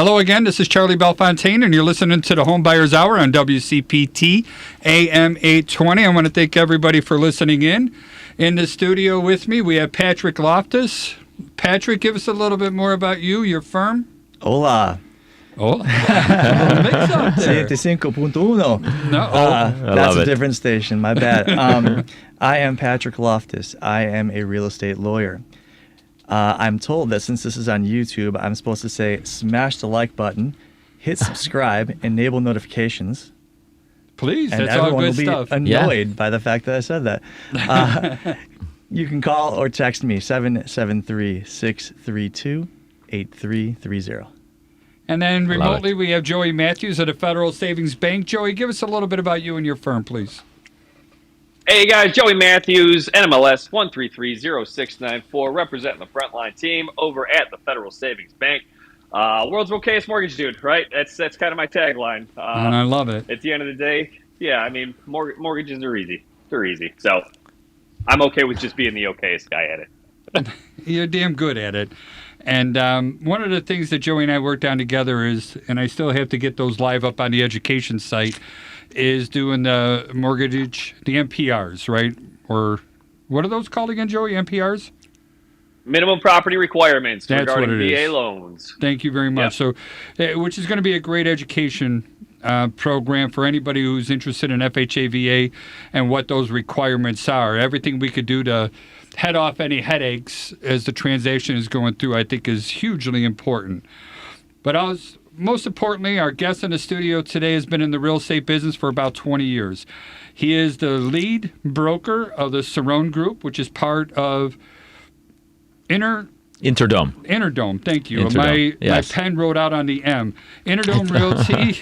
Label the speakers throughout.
Speaker 1: Hello again, this is Charlie Belfontaine, and you're listening to the Homebuyers Hour on WCPT AM 820. I want to thank everybody for listening in. In the studio with me, we have Patrick Loftus. Patrick, give us a little bit more about you, your firm.
Speaker 2: Hola.
Speaker 1: Oh, a little mix up there.
Speaker 2: 75.1.
Speaker 1: No,
Speaker 2: That's a different station. My bad. I am Patrick Loftus. I am a real estate lawyer. I'm told that since this is on YouTube, I'm supposed to say smash the like button, hit subscribe, enable notifications.
Speaker 1: Please,
Speaker 2: And
Speaker 1: that's all
Speaker 2: everyone
Speaker 1: good
Speaker 2: will
Speaker 1: stuff.
Speaker 2: be annoyed by the fact that I said that. You can call or text me 773-632-8330.
Speaker 1: And then remotely, we have Joey Matthews at the Federal Savings Bank. Joey, give us a little bit about you and your firm, please.
Speaker 3: Hey guys, Joey Matthews, NMLS 1330694, representing the Frontline team over at the Federal Savings Bank. World's okayest mortgage dude, right? That's kind of my tagline.
Speaker 1: And I love it.
Speaker 3: At the end of the day, yeah, I mean, mortgages are easy. They're easy. So I'm okay with just being the okayest guy at it.
Speaker 1: You're damn good at it. And one of the things that Joey and I worked on together is, and I still have to get those live up on the education site, is doing the mortgage, the MPRs, right? Or what are those called again, Joey? MPRs?
Speaker 3: Minimum property requirements
Speaker 1: That's
Speaker 3: regarding
Speaker 1: what it
Speaker 3: VA
Speaker 1: is.
Speaker 3: loans.
Speaker 1: Thank you very much.
Speaker 3: Yep.
Speaker 1: So, which is going to be a great education program for anybody who's interested in FHA VA and what those requirements are. Everything we could do to head off any headaches as the transaction is going through, I think, is hugely important. But most importantly, our guest in the studio today has been in the real estate business for about 20 years. He is the lead broker of the Cirone Group, which is part of Interdome, thank you. My pen wrote out on the M. Interdome Realty.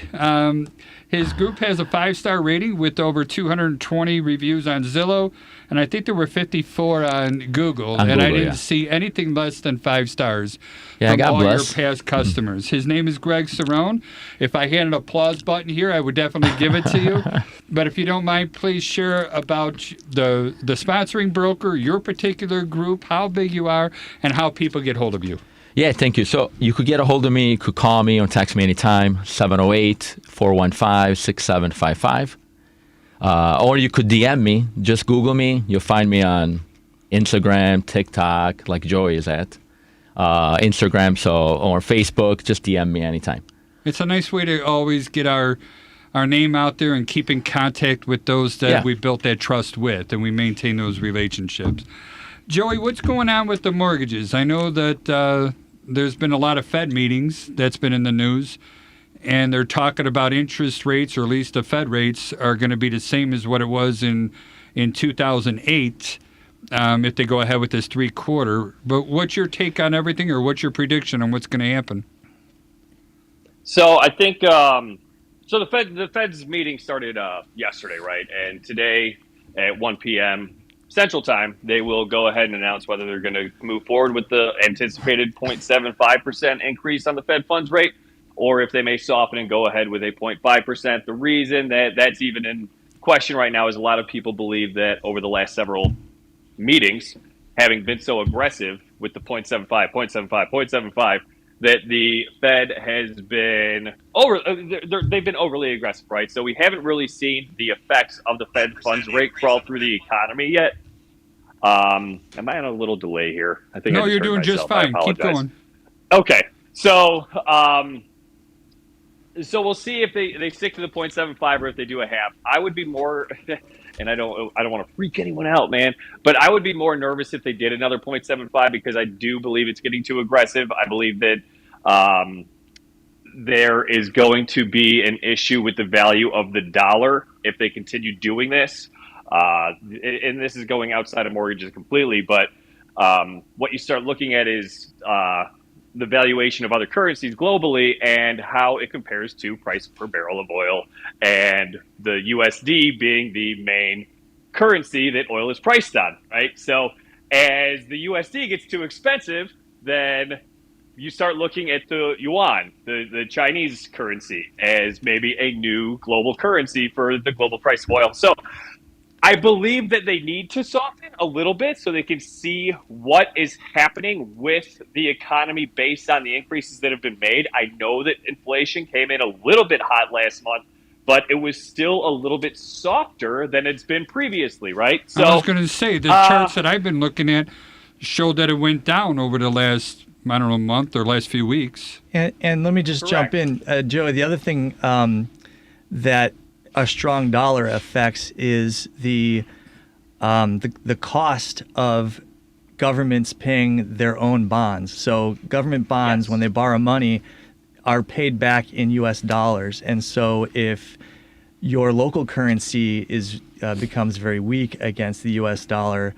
Speaker 1: His group has a 5-star rating with over 220 reviews on Zillow, and I think there were 54 on Google, and I didn't see anything less than 5 stars from all your past customers. His name is Greg Cirone. If I had an applause button here, I would definitely give it to you. But if you don't mind, please share about the sponsoring broker, your particular group, how big you are, and how people get hold of you.
Speaker 4: Yeah, thank you. So you could get a hold of me, you could call me or text me anytime, 708-415-6755. Or you could DM me, just Google me. You'll find me on Instagram, TikTok, like Joey is at, Instagram, or Facebook. Just DM me anytime.
Speaker 1: It's a nice way to always get our name out there and keep in contact with those that we built that trust with, and we maintain those relationships. Joey, what's going on with the mortgages? I know that there's been a lot of Fed meetings that's been in the news, and they're talking about interest rates, or at least the Fed rates, are going to be the same as what it was in 2008 if they go ahead with this 3-quarter. But what's your take on everything, or what's your prediction on what's going to happen?
Speaker 3: So I think the Fed's meeting started yesterday, right? And today at 1 p.m. Central Time, they will go ahead and announce whether they're going to move forward with the anticipated 0.75% increase on the Fed funds rate, or if they may soften and go ahead with a 0.5%. The reason that that's even in question right now is a lot of people believe that over the last several meetings, having been so aggressive with the 0.75, that the Fed has been they've been overly aggressive, right? So we haven't really seen the effects of the Fed funds rate crawl through the economy yet. Am I on a little delay here? I think
Speaker 1: you're doing just fine. Keep going.
Speaker 3: Okay, so we'll see if they stick to the 0.75 or if they do a half. I would be more, and I don't want to freak anyone out, man, but I would be more nervous if they did another 0.75 because I do believe it's getting too aggressive. I believe that there is going to be an issue with the value of the dollar if they continue doing this. And this is going outside of mortgages completely, but what you start looking at is the valuation of other currencies globally and how it compares to price per barrel of oil, and the USD being the main currency that oil is priced on, right? So as the USD gets too expensive, then you start looking at the yuan, the Chinese currency, as maybe a new global currency for the global price of oil. So I believe that they need to soften a little bit so they can see what is happening with the economy based on the increases that have been made. I know that inflation came in a little bit hot last month, but it was still a little bit softer than it's been previously, right? So
Speaker 1: I was going to say, the charts that I've been looking at showed that it went down over the last, I don't know, month or last few weeks.
Speaker 2: And let me just jump in, Joey. The other thing that a strong dollar affects is the cost of governments paying their own bonds. So government bonds, when they borrow money, are paid back in U.S. dollars. And so if your local currency becomes very weak against the U.S. dollar,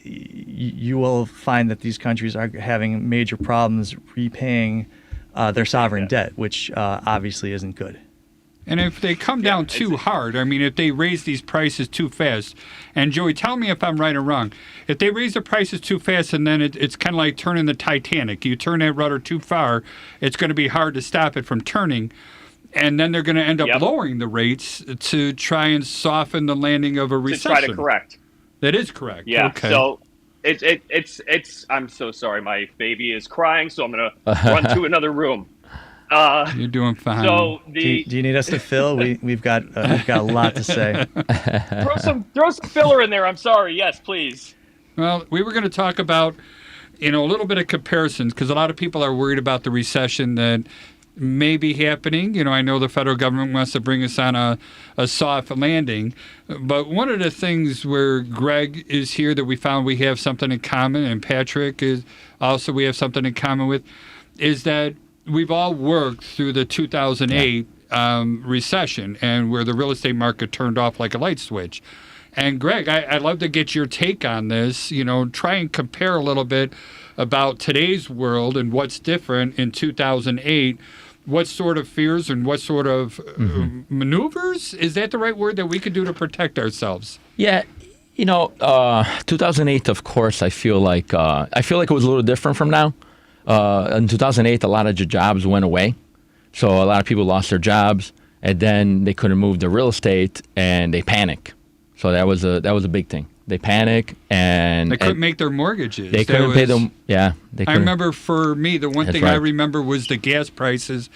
Speaker 2: you will find that these countries are having major problems repaying their sovereign debt, which obviously isn't good.
Speaker 1: And if they come down too hard, I mean, if they raise these prices too fast, and Joey, tell me if I'm right or wrong. If they raise the prices too fast, and then it's kind of like turning the Titanic. You turn that rudder too far, it's going to be hard to stop it from turning. And then they're going to end up lowering the rates to try and soften the landing of a recession.
Speaker 3: To try to correct.
Speaker 1: That is correct.
Speaker 3: Yeah.
Speaker 1: Okay.
Speaker 3: So it's. I'm so sorry. My baby is crying, so I'm going to run to another room.
Speaker 1: You're doing fine.
Speaker 3: So
Speaker 2: do you need us to fill? We've got a lot to say.
Speaker 3: throw some filler in there. I'm sorry. Yes, please.
Speaker 1: Well, we were going to talk about, a little bit of comparisons, because a lot of people are worried about the recession that may be happening. I know the federal government wants to bring us on a soft landing, but one of the things where Greg is here that we found we have something in common, and Patrick is also we have something in common with, is that we've all worked through the 2008 recession, and where the real estate market turned off like a light switch. And Greg, I'd love to get your take on this. Try and compare a little bit about today's world and what's different in 2008. What sort of fears and what sort of maneuvers, is that the right word, that we could do to protect ourselves?
Speaker 4: Yeah. 2008, of course, I feel like it was a little different from now. In 2008, a lot of jobs went away. So a lot of people lost their jobs, and then they couldn't move their real estate, and they panic. So that was a big thing. They panic, and
Speaker 1: they couldn't make their mortgages.
Speaker 4: They couldn't pay them. Yeah,
Speaker 1: I remember for me, the one thing I remember was the gas prices.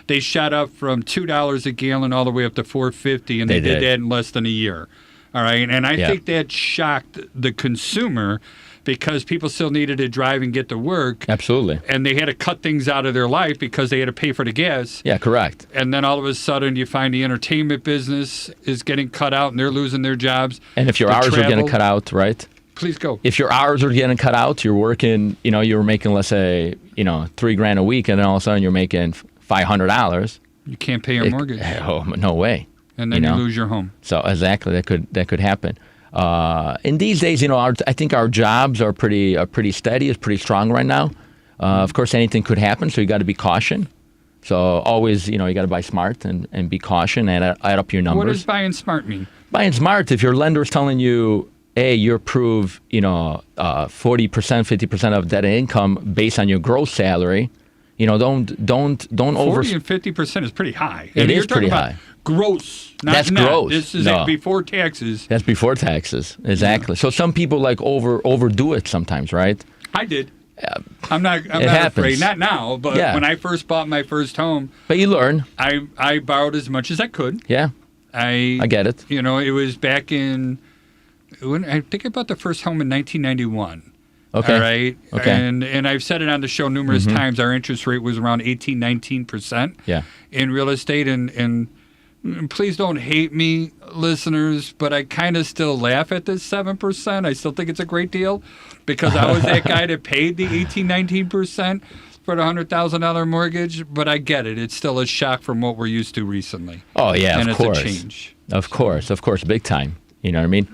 Speaker 1: They shot up from $2 a gallon all the way up to $4.50, and they did that in less than a year. All right, and I think that shocked the consumer, because people still needed to drive and get to work.
Speaker 4: Absolutely.
Speaker 1: And they had to cut things out of their life because they had to pay for the gas.
Speaker 4: Yeah, correct.
Speaker 1: And then all of a sudden you find the entertainment business is getting cut out and they're losing their jobs.
Speaker 4: And if your hours are getting cut out, right?
Speaker 1: Please go.
Speaker 4: If your hours are getting cut out, you're working, you were making, let's say, $3,000 a week, and then all of a sudden you're making $500.
Speaker 1: You can't pay your mortgage.
Speaker 4: Oh, no way.
Speaker 1: And then you lose your home.
Speaker 4: So exactly, that could happen. In these days, I think our jobs are pretty steady. It's pretty strong right now. Of course, anything could happen, so you got to be cautious. So always, you got to buy smart and be cautious and add up your numbers.
Speaker 1: What does buying smart mean?
Speaker 4: Buying smart, if your lender is telling you, hey, you're approved, 40%, 50% of debt income based on your gross salary, don't
Speaker 1: 40 and 50% is pretty high.
Speaker 4: It is pretty high.
Speaker 1: Gross, not
Speaker 4: That's
Speaker 1: net.
Speaker 4: gross.
Speaker 1: This is before taxes.
Speaker 4: That's before taxes, exactly. Yeah. So some people overdo it sometimes, right?
Speaker 1: I did. I'm not afraid. Not now, but when I first bought my first home.
Speaker 4: But you learn.
Speaker 1: I borrowed as much as I could.
Speaker 4: Yeah. I get it.
Speaker 1: It was back in, I think I bought the first home in 1991.
Speaker 4: Okay.
Speaker 1: All right.
Speaker 4: Okay.
Speaker 1: And I've said it on the show numerous times. Our interest rate was around 19% in real estate. And please don't hate me, listeners, but I kind of still laugh at this 7%. I still think it's a great deal, because I was that guy that paid the 19% for the $100,000 mortgage. But I get it. It's still a shock from what we're used to recently.
Speaker 4: Oh, yeah,
Speaker 1: and
Speaker 4: of course.
Speaker 1: And it's a change.
Speaker 4: Of course, big time. You know what I mean?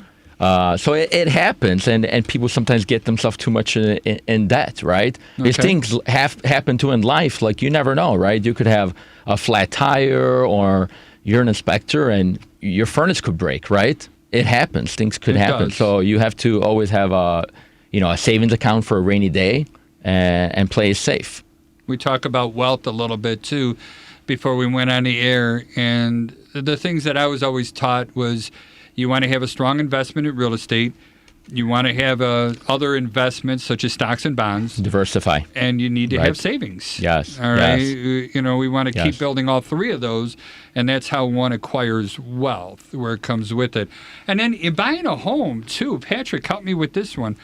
Speaker 4: So it happens, and people sometimes get themselves too much in debt, right? Okay. These things happen to in life, like you never know, right? You could have a flat tire, or you're an inspector and your furnace could break, right? It happens. Things could happen.
Speaker 1: Does.
Speaker 4: So you have to always have a savings account for a rainy day and play it safe.
Speaker 1: We talk about wealth a little bit too before we went on the air, and the things that I was always taught was, You want to have a strong investment in real estate. You want to have other investments such as stocks and bonds.
Speaker 4: Diversify.
Speaker 1: And you need to have savings.
Speaker 4: Yes.
Speaker 1: All right.
Speaker 4: Yes.
Speaker 1: We want to keep building all three of those, and that's how one acquires wealth, where it comes with it. And then in buying a home, too, Patrick, help me with this one.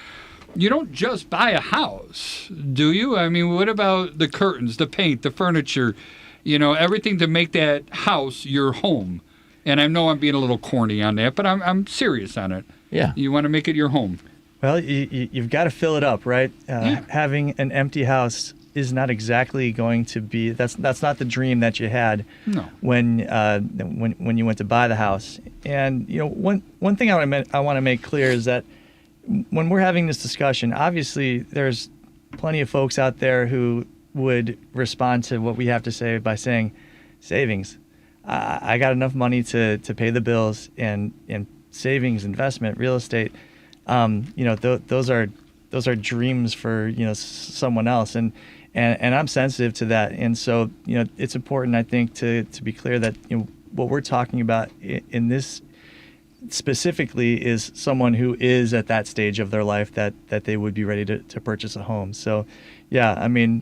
Speaker 1: You don't just buy a house, do you? I mean, what about the curtains, the paint, the furniture, everything to make that house your home? And I know I'm being a little corny on that, but I'm serious on it.
Speaker 4: Yeah.
Speaker 1: You want to make it your home.
Speaker 2: Well, you've got to fill it up, right? Having an empty house is not exactly going to be, that's not the dream that you had when you went to buy the house. And, one thing I want to make clear is that when we're having this discussion, obviously there's plenty of folks out there who would respond to what we have to say by saying savings. I got enough money to pay the bills, and savings, investment, real estate, those are dreams for someone else, and I'm sensitive to that, and so it's important, I think, to be clear that what we're talking about in this specifically is someone who is at that stage of their life that they would be ready to purchase a home. So, yeah, I mean,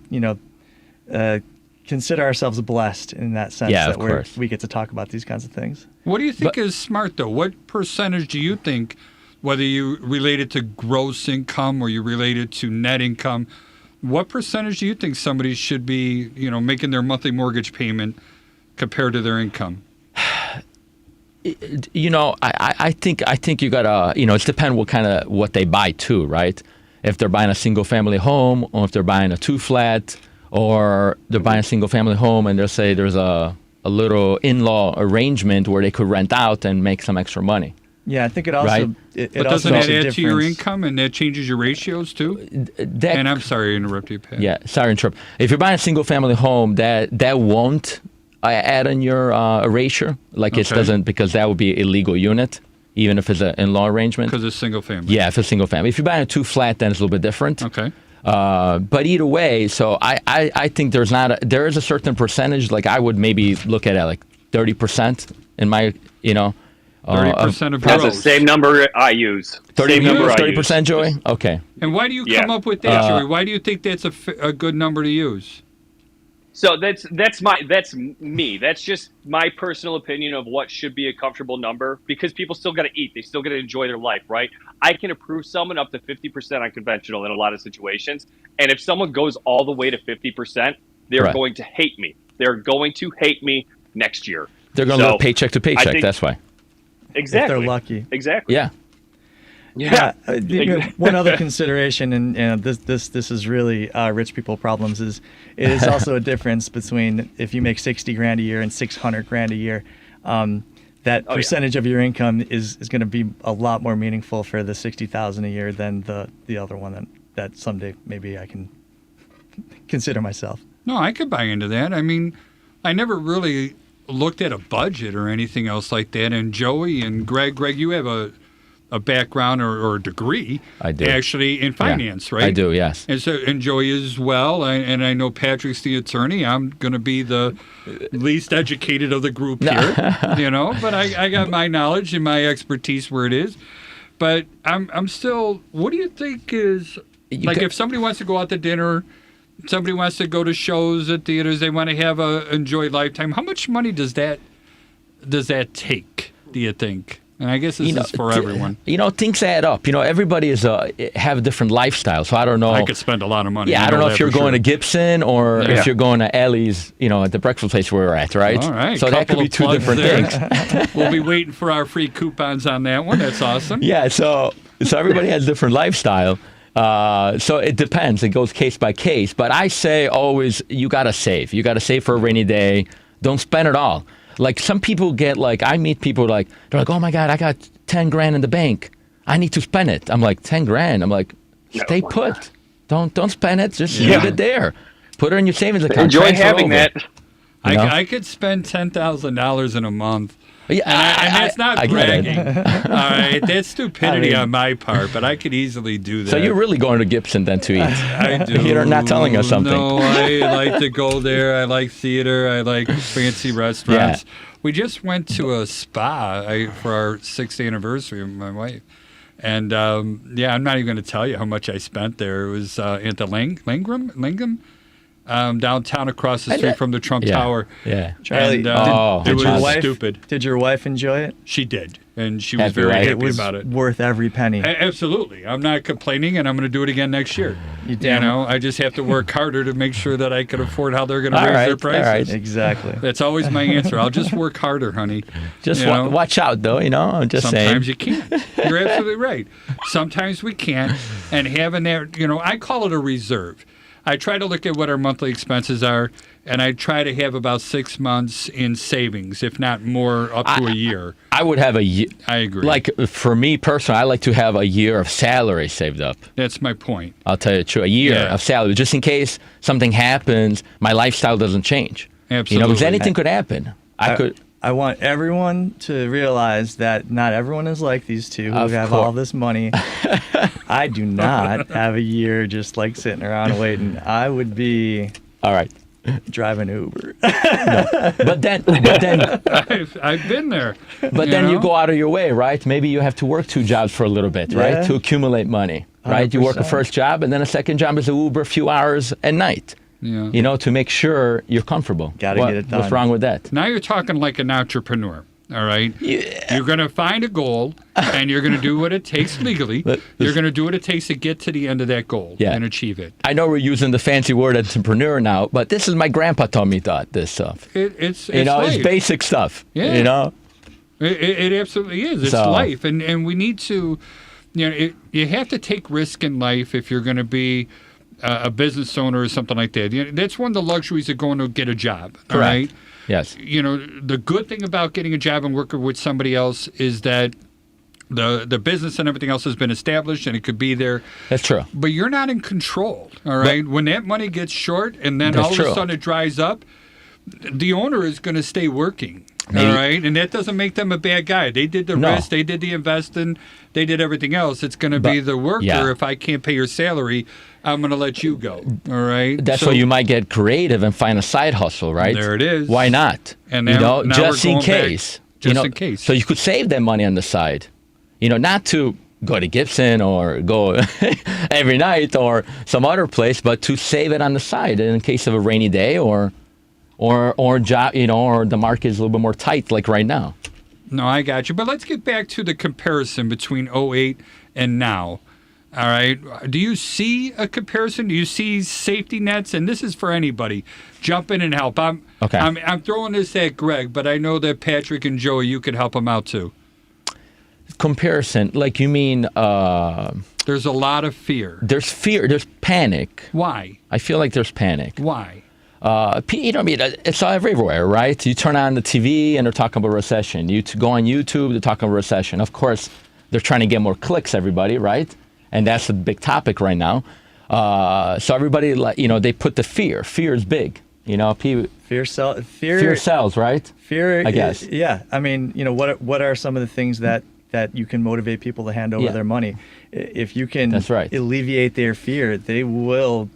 Speaker 2: consider ourselves blessed in that sense that we get to talk about these kinds of things.
Speaker 1: What do you think is smart, though? What percentage do you think, whether you relate it to gross income or you relate it to net income, what percentage do you think somebody should be, making their monthly mortgage payment compared to their income?
Speaker 4: I think you gotta, it depends what they buy too, right? If they're buying a single family home, or if they're buying a 2-flat, or they're buying a single family home and they'll say there's a little in-law arrangement where they could rent out and make some extra money.
Speaker 2: Yeah, I think it also.
Speaker 4: Right?
Speaker 1: But doesn't that add to your income, and that changes your ratios too? And I'm sorry to interrupt you, Pat.
Speaker 4: Yeah, sorry to interrupt. If you're buying a single family home, that won't add on your erasure. It doesn't, because that would be an illegal unit, even if it's an in-law arrangement.
Speaker 1: Because it's single family.
Speaker 4: Yeah, if it's single family. If you're buying a 2-flat, then it's a little bit different.
Speaker 1: Okay.
Speaker 4: But either way, so I think there is a certain percentage. I would maybe look at it 30% in my
Speaker 1: 30% of
Speaker 3: that's
Speaker 1: gross.
Speaker 3: the same number I use.
Speaker 4: 30%, Joey? Okay.
Speaker 1: And why do you come up with that, Joey? Why do you think that's a good number to use?
Speaker 3: So that's me. That's just my personal opinion of what should be a comfortable number, because people still got to eat. They still got to enjoy their life, right? I can approve someone up to 50% unconventional in a lot of situations. And if someone goes all the way to 50%, they're going to hate me. They're going to hate me next year.
Speaker 4: They're going to live paycheck to paycheck. That's why.
Speaker 3: Exactly.
Speaker 2: If they're lucky.
Speaker 3: Exactly.
Speaker 4: Yeah.
Speaker 2: One other consideration, and this is really rich people problems, is it is also a difference between if you make $60,000 a year and $600,000 a year. That percentage of your income is going to be a lot more meaningful for the $60,000 a year than the other one that someday maybe I can consider myself.
Speaker 1: No, I could buy into that. I mean, I never really looked at a budget or anything else like that. And Joey and Greg, you have a background or a degree,
Speaker 4: I do,
Speaker 1: actually, in finance, right?
Speaker 4: I do, yes.
Speaker 1: And so, and Joey as well, and I know Patrick's the attorney. I'm going to be the least educated of the group here, But I got my knowledge and my expertise where it is. But I'm still. What do you think is if somebody wants to go out to dinner, somebody wants to go to shows at theaters, they want to enjoy Lifetime. How much money does that take? Do you think? And I guess this is for everyone.
Speaker 4: Things add up. Everybody have a different lifestyle. So I don't know.
Speaker 1: I could spend a lot of money.
Speaker 4: Yeah, I don't know if you're going to Gibson or if you're going to Ellie's, at the breakfast place where we're at, right?
Speaker 1: All right.
Speaker 4: So that could be two different things.
Speaker 1: We'll be waiting for our free coupons on that one. That's awesome.
Speaker 4: Yeah, so everybody has a different lifestyle. So it depends. It goes case by case. But I say always, you got to save. You got to save for a rainy day. Don't spend it all. Some people get I meet people they're like, oh my God, I got $10,000 in the bank. I need to spend it. I'm like, $10,000? I'm like, stay put. Don't spend it. Just leave it there. Put it in your savings account.
Speaker 3: Enjoy having that.
Speaker 1: I could spend $10,000 in a month.
Speaker 4: Yeah,
Speaker 1: and that's not bragging. All right, that's stupidity
Speaker 2: I mean,
Speaker 1: on my part, but I could easily do that.
Speaker 4: So you're really going to Gibson then to eat?
Speaker 1: I do.
Speaker 4: You're not telling us something.
Speaker 1: No, I like to go there. I like theater. I like fancy restaurants.
Speaker 4: Yeah.
Speaker 1: We just went to a spa for our 6th anniversary with my wife. And, I'm not even going to tell you how much I spent there. It was at the Langham? Downtown across the street from the Trump Tower.
Speaker 2: Yeah. Charlie,
Speaker 1: and, it was
Speaker 2: stupid. Did your wife enjoy it?
Speaker 1: She did. And she was very happy about it.
Speaker 2: It was worth every penny.
Speaker 1: Absolutely. I'm not complaining, and I'm going to do it again next year.
Speaker 2: You know,
Speaker 1: I just have to work harder to make sure that I can afford how they're going to raise their prices.
Speaker 4: All right.
Speaker 2: Exactly.
Speaker 1: That's always my answer. I'll just work harder, honey.
Speaker 4: Just watch out, though. I'm just saying.
Speaker 1: Sometimes you can't. You're absolutely right. Sometimes we can't. And having that, I call it a reserve. I try to look at what our monthly expenses are, and I try to have about 6 months in savings, if not more, up to a year.
Speaker 4: I would have a year.
Speaker 1: I agree.
Speaker 4: Like, for me personally, I like to have a year of salary saved up.
Speaker 1: That's my point.
Speaker 4: I'll tell you the truth. A year of salary, just in case something happens, my lifestyle doesn't change.
Speaker 1: Absolutely.
Speaker 4: Because anything could happen.
Speaker 2: I want everyone to realize that not everyone is like these two who have all this money. I do not have a year just like sitting around waiting. I would be driving Uber.
Speaker 4: No. But then
Speaker 1: I've been there.
Speaker 4: But then you go out of your way, right? Maybe you have to work 2 jobs for a little bit, right? To accumulate money, right? 100%. You work a first job, and then a second job is an Uber a few hours at night. Yeah. To make sure you're comfortable.
Speaker 2: Gotta get it done.
Speaker 4: What's wrong with that?
Speaker 1: Now you're talking like an entrepreneur, all right? Yeah. You're going to find a goal, and you're going to do what it takes legally. You're going to do what it takes to get to the end of that goal and achieve it.
Speaker 4: I know we're using the fancy word entrepreneur now, but this is my grandpa taught me this stuff.
Speaker 1: It's
Speaker 4: it's basic stuff.
Speaker 1: Yeah. It absolutely is. It's life, and we need to, you have to take risk in life if you're going to be a business owner or something like that. That's one of the luxuries of going to get a job.
Speaker 4: Correct.
Speaker 1: All right?
Speaker 4: Yes.
Speaker 1: The good thing about getting a job and working with somebody else is that the business and everything else has been established and it could be there.
Speaker 4: That's true.
Speaker 1: But you're not in control. All right. When that money gets short and then all of a sudden it dries up, the owner is going to stay working. All right, and that doesn't make them a bad guy. They did the risk, they did the investing, they did everything else. It's going to be the worker. Yeah. If I can't pay your salary, I'm going to let you go. All right.
Speaker 4: That's why you might get creative and find a side hustle, right?
Speaker 1: There it is.
Speaker 4: Why not?
Speaker 1: And now
Speaker 4: just in case.
Speaker 1: Just in case.
Speaker 4: So you could save that money on the side. Not to go to Gibson or go every night or some other place, but to save it on the side in case of a rainy day or job, or the market is a little bit more tight, like right now.
Speaker 1: No, I got you. But let's get back to the comparison between 2008 and now. All right. Do you see a comparison? Do you see safety nets? And this is for anybody. Jump in and help. I'm throwing this at Greg, but I know that Patrick and Joey, you could help them out too.
Speaker 4: Comparison, like you mean?
Speaker 1: There's a lot of fear.
Speaker 4: There's fear. There's panic.
Speaker 1: Why?
Speaker 4: I feel like there's panic.
Speaker 1: Why?
Speaker 4: It's everywhere, right? You turn on the TV and they're talking about recession. You go on YouTube, they're talking about recession. Of course, they're trying to get more clicks, everybody, right? And that's the big topic right now. So everybody, they put the fear. Fear is big.
Speaker 2: Fear
Speaker 4: sells, right?
Speaker 2: Fear,
Speaker 4: I guess.
Speaker 2: Yeah. I mean, what are some of the things that you can motivate people to hand over their money? If you can alleviate their fear, they will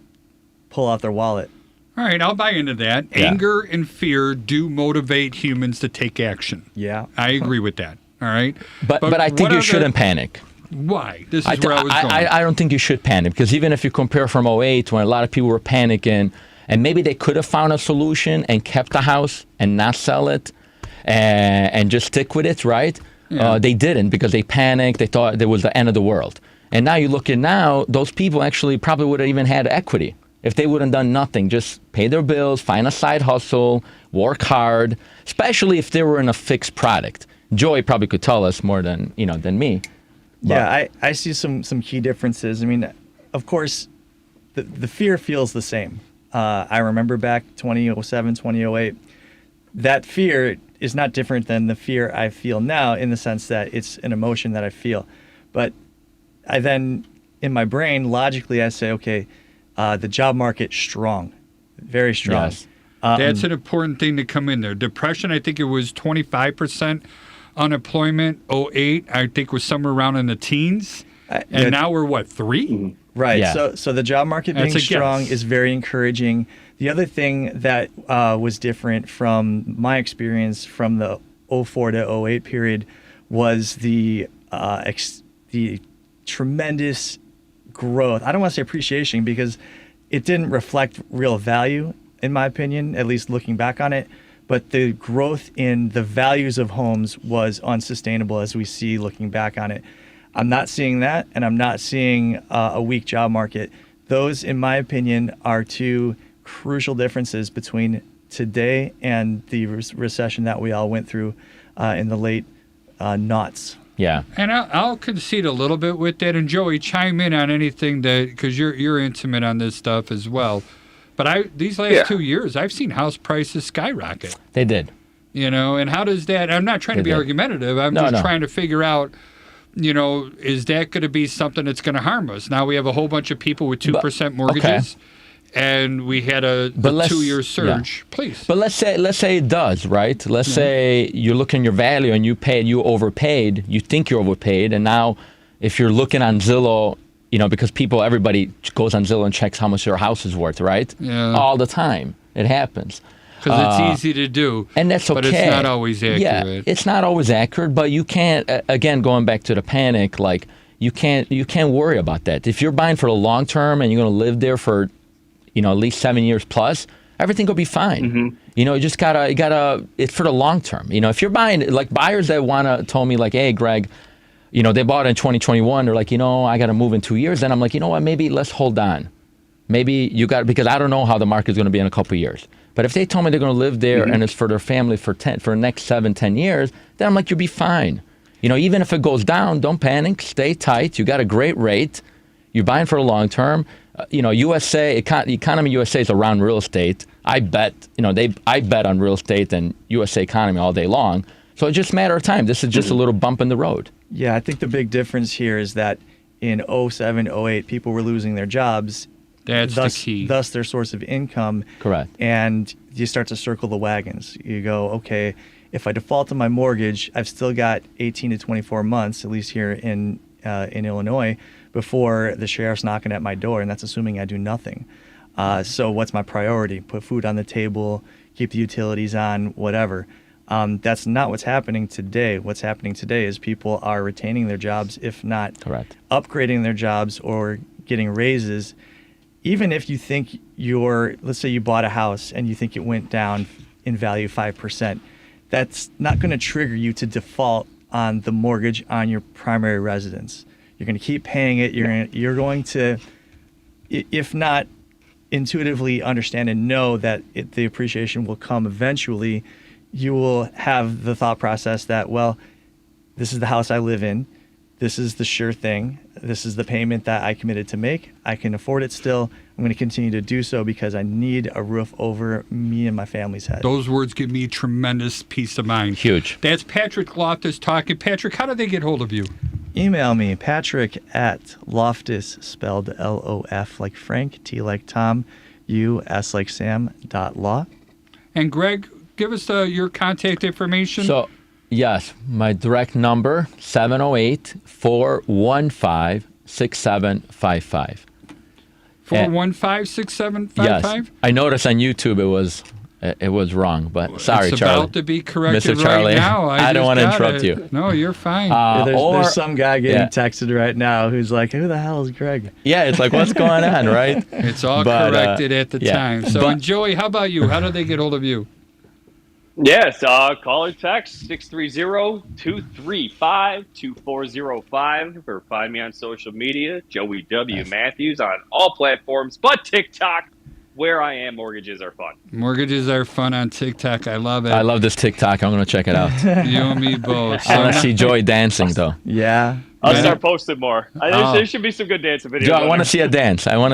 Speaker 2: pull out their wallet.
Speaker 1: All right, I'll buy into that. Yeah. Anger and fear do motivate humans to take action.
Speaker 2: Yeah.
Speaker 1: I agree with that. All right.
Speaker 4: But I think you shouldn't panic.
Speaker 1: Why? This is where I was going.
Speaker 4: I don't think you should panic, because even if you compare from 2008 when a lot of people were panicking, and maybe they could have found a solution and kept the house and not sell it and just stick with it, right? Yeah. They didn't, because they panicked. They thought it was the end of the world. And now you look at now, those people actually probably would have even had equity. If they wouldn't have done nothing, just pay their bills, find a side hustle, work hard, especially if they were in a fixed product. Joey probably could tell us more than me. But
Speaker 2: yeah, I see some key differences. I mean, of course, the fear feels the same. I remember back 2007, 2008, that fear is not different than the fear I feel now, in the sense that it's an emotion that I feel. But I then, in my brain, logically, I say, okay, the job market strong, very strong.
Speaker 4: Yes.
Speaker 1: That's an important thing to come in there. Depression, I think it was 25% unemployment. 08, I think was somewhere around in the teens. And now we're what, 3?
Speaker 3: Mm-hmm.
Speaker 2: Right.
Speaker 4: Yeah.
Speaker 2: So the job market being strong is very encouraging. The other thing that was different from my experience from the 04 to 08 period was the tremendous growth. I don't want to say appreciation because it didn't reflect real value, in my opinion, at least looking back on it. But the growth in the values of homes was unsustainable as we see looking back on it. I'm not seeing that, and I'm not seeing a weak job market. Those, in my opinion, are two crucial differences between today and the recession that we all went through in the late noughts.
Speaker 4: Yeah.
Speaker 1: And I'll concede a little bit with that. And Joey, chime in on anything that, because you're intimate on this stuff as well. But these last 2 years, I've seen house prices skyrocket.
Speaker 4: They did.
Speaker 1: You know, and how does that? I'm not trying to be argumentative. I'm just trying to figure out. You know, is that going to be something that's going to harm us? Now we have a whole bunch of people with 2% mortgages, and we had a 2-year surge. Yeah. Please.
Speaker 4: But let's say it does, right? Let's say you look in your value and you overpaid. You think you're overpaid, and now if you're looking on Zillow, you know, because everybody goes on Zillow and checks how much their house is worth, right?
Speaker 1: Yeah.
Speaker 4: All the time, it happens.
Speaker 1: Because it's easy to do,
Speaker 4: and that's okay.
Speaker 1: But it's not always accurate.
Speaker 4: Yeah, it's not always accurate, but you can't. Again, going back to the panic, like you can't worry about that. If you're buying for the long term and you're going to live there for, you know, at least 7 years plus, everything will be fine. Mm-hmm. You know, you gotta. It's for the long term. You know, if you're buying, like buyers that told me like, hey, Greg, you know, they bought in 2021. They're like, you know, I got to move in 2 years. Then I'm like, you know what? Maybe let's hold on. Maybe because I don't know how the market's going to be in a couple of years. But if they told me they're going to live there and it's for their family for the next 7-10 years, then I'm like, you'll be fine. You know, even if it goes down, don't panic. Stay tight. You got a great rate. You're buying for the long term. You know, economy USA is around real estate. I bet, you know, I bet on real estate and USA economy all day long. So it's just a matter of time. This is just a little bump in the road.
Speaker 2: Yeah, I think the big difference here is that in 07, 08, people were losing their jobs.
Speaker 1: That's the key.
Speaker 2: Thus their source of income.
Speaker 4: Correct.
Speaker 2: And you start to circle the wagons. You go, okay, if I default on my mortgage, I've still got 18 to 24 months, at least here in Illinois, before the sheriff's knocking at my door, and that's assuming I do nothing. So what's my priority? Put food on the table, keep the utilities on, whatever. That's not what's happening today. What's happening today is people are retaining their jobs, if not upgrading their jobs or getting raises. Even if you think let's say you bought a house and you think it went down in value 5%, that's not going to trigger you to default on the mortgage on your primary residence. You're going to keep paying it. You're going to, if not intuitively understand and know that the appreciation will come eventually, you will have the thought process that, well, this is the house I live in. This is the sure thing. This is the payment that I committed to make. I can afford it still. I'm going to continue to do so because I need a roof over me and my family's head.
Speaker 1: Those words give me tremendous peace of mind.
Speaker 4: Huge.
Speaker 1: That's Patrick Loftus talking. Patrick, how do they get hold of you?
Speaker 2: Email me, Patrick at Loftus, spelled L-O-F like Frank, T like Tom, U-S like Sam, .law.
Speaker 1: And Greg, give us your contact information.
Speaker 4: So, yes, my direct number, 708-415-6755.
Speaker 1: 415-6755?
Speaker 4: Yes. I noticed on YouTube it was wrong, but sorry,
Speaker 1: it's
Speaker 4: Charlie.
Speaker 1: It's about to be corrected
Speaker 4: Mr. Charlie,
Speaker 1: right now.
Speaker 4: I don't want to interrupt you.
Speaker 1: No, you're fine.
Speaker 2: There's some guy getting texted right now who's like, who the hell is Greg?
Speaker 4: Yeah, it's like, what's going on, right?
Speaker 1: It's all corrected at the time. So, Joey, how about you? How do they get hold of you?
Speaker 3: Yes, call or text 630-235-2405 or find me on social media, Joey W. Matthews on all platforms but TikTok, where I am. Mortgages are fun.
Speaker 1: Mortgages are fun on TikTok. I love it.
Speaker 4: I love this TikTok. I'm going to check it out.
Speaker 1: You and me both.
Speaker 4: I want to see Joey dancing, though.
Speaker 2: Yeah.
Speaker 3: I'll start posting more. There should be some good dancing videos.
Speaker 4: Joe, I want to see a dance.
Speaker 3: I'll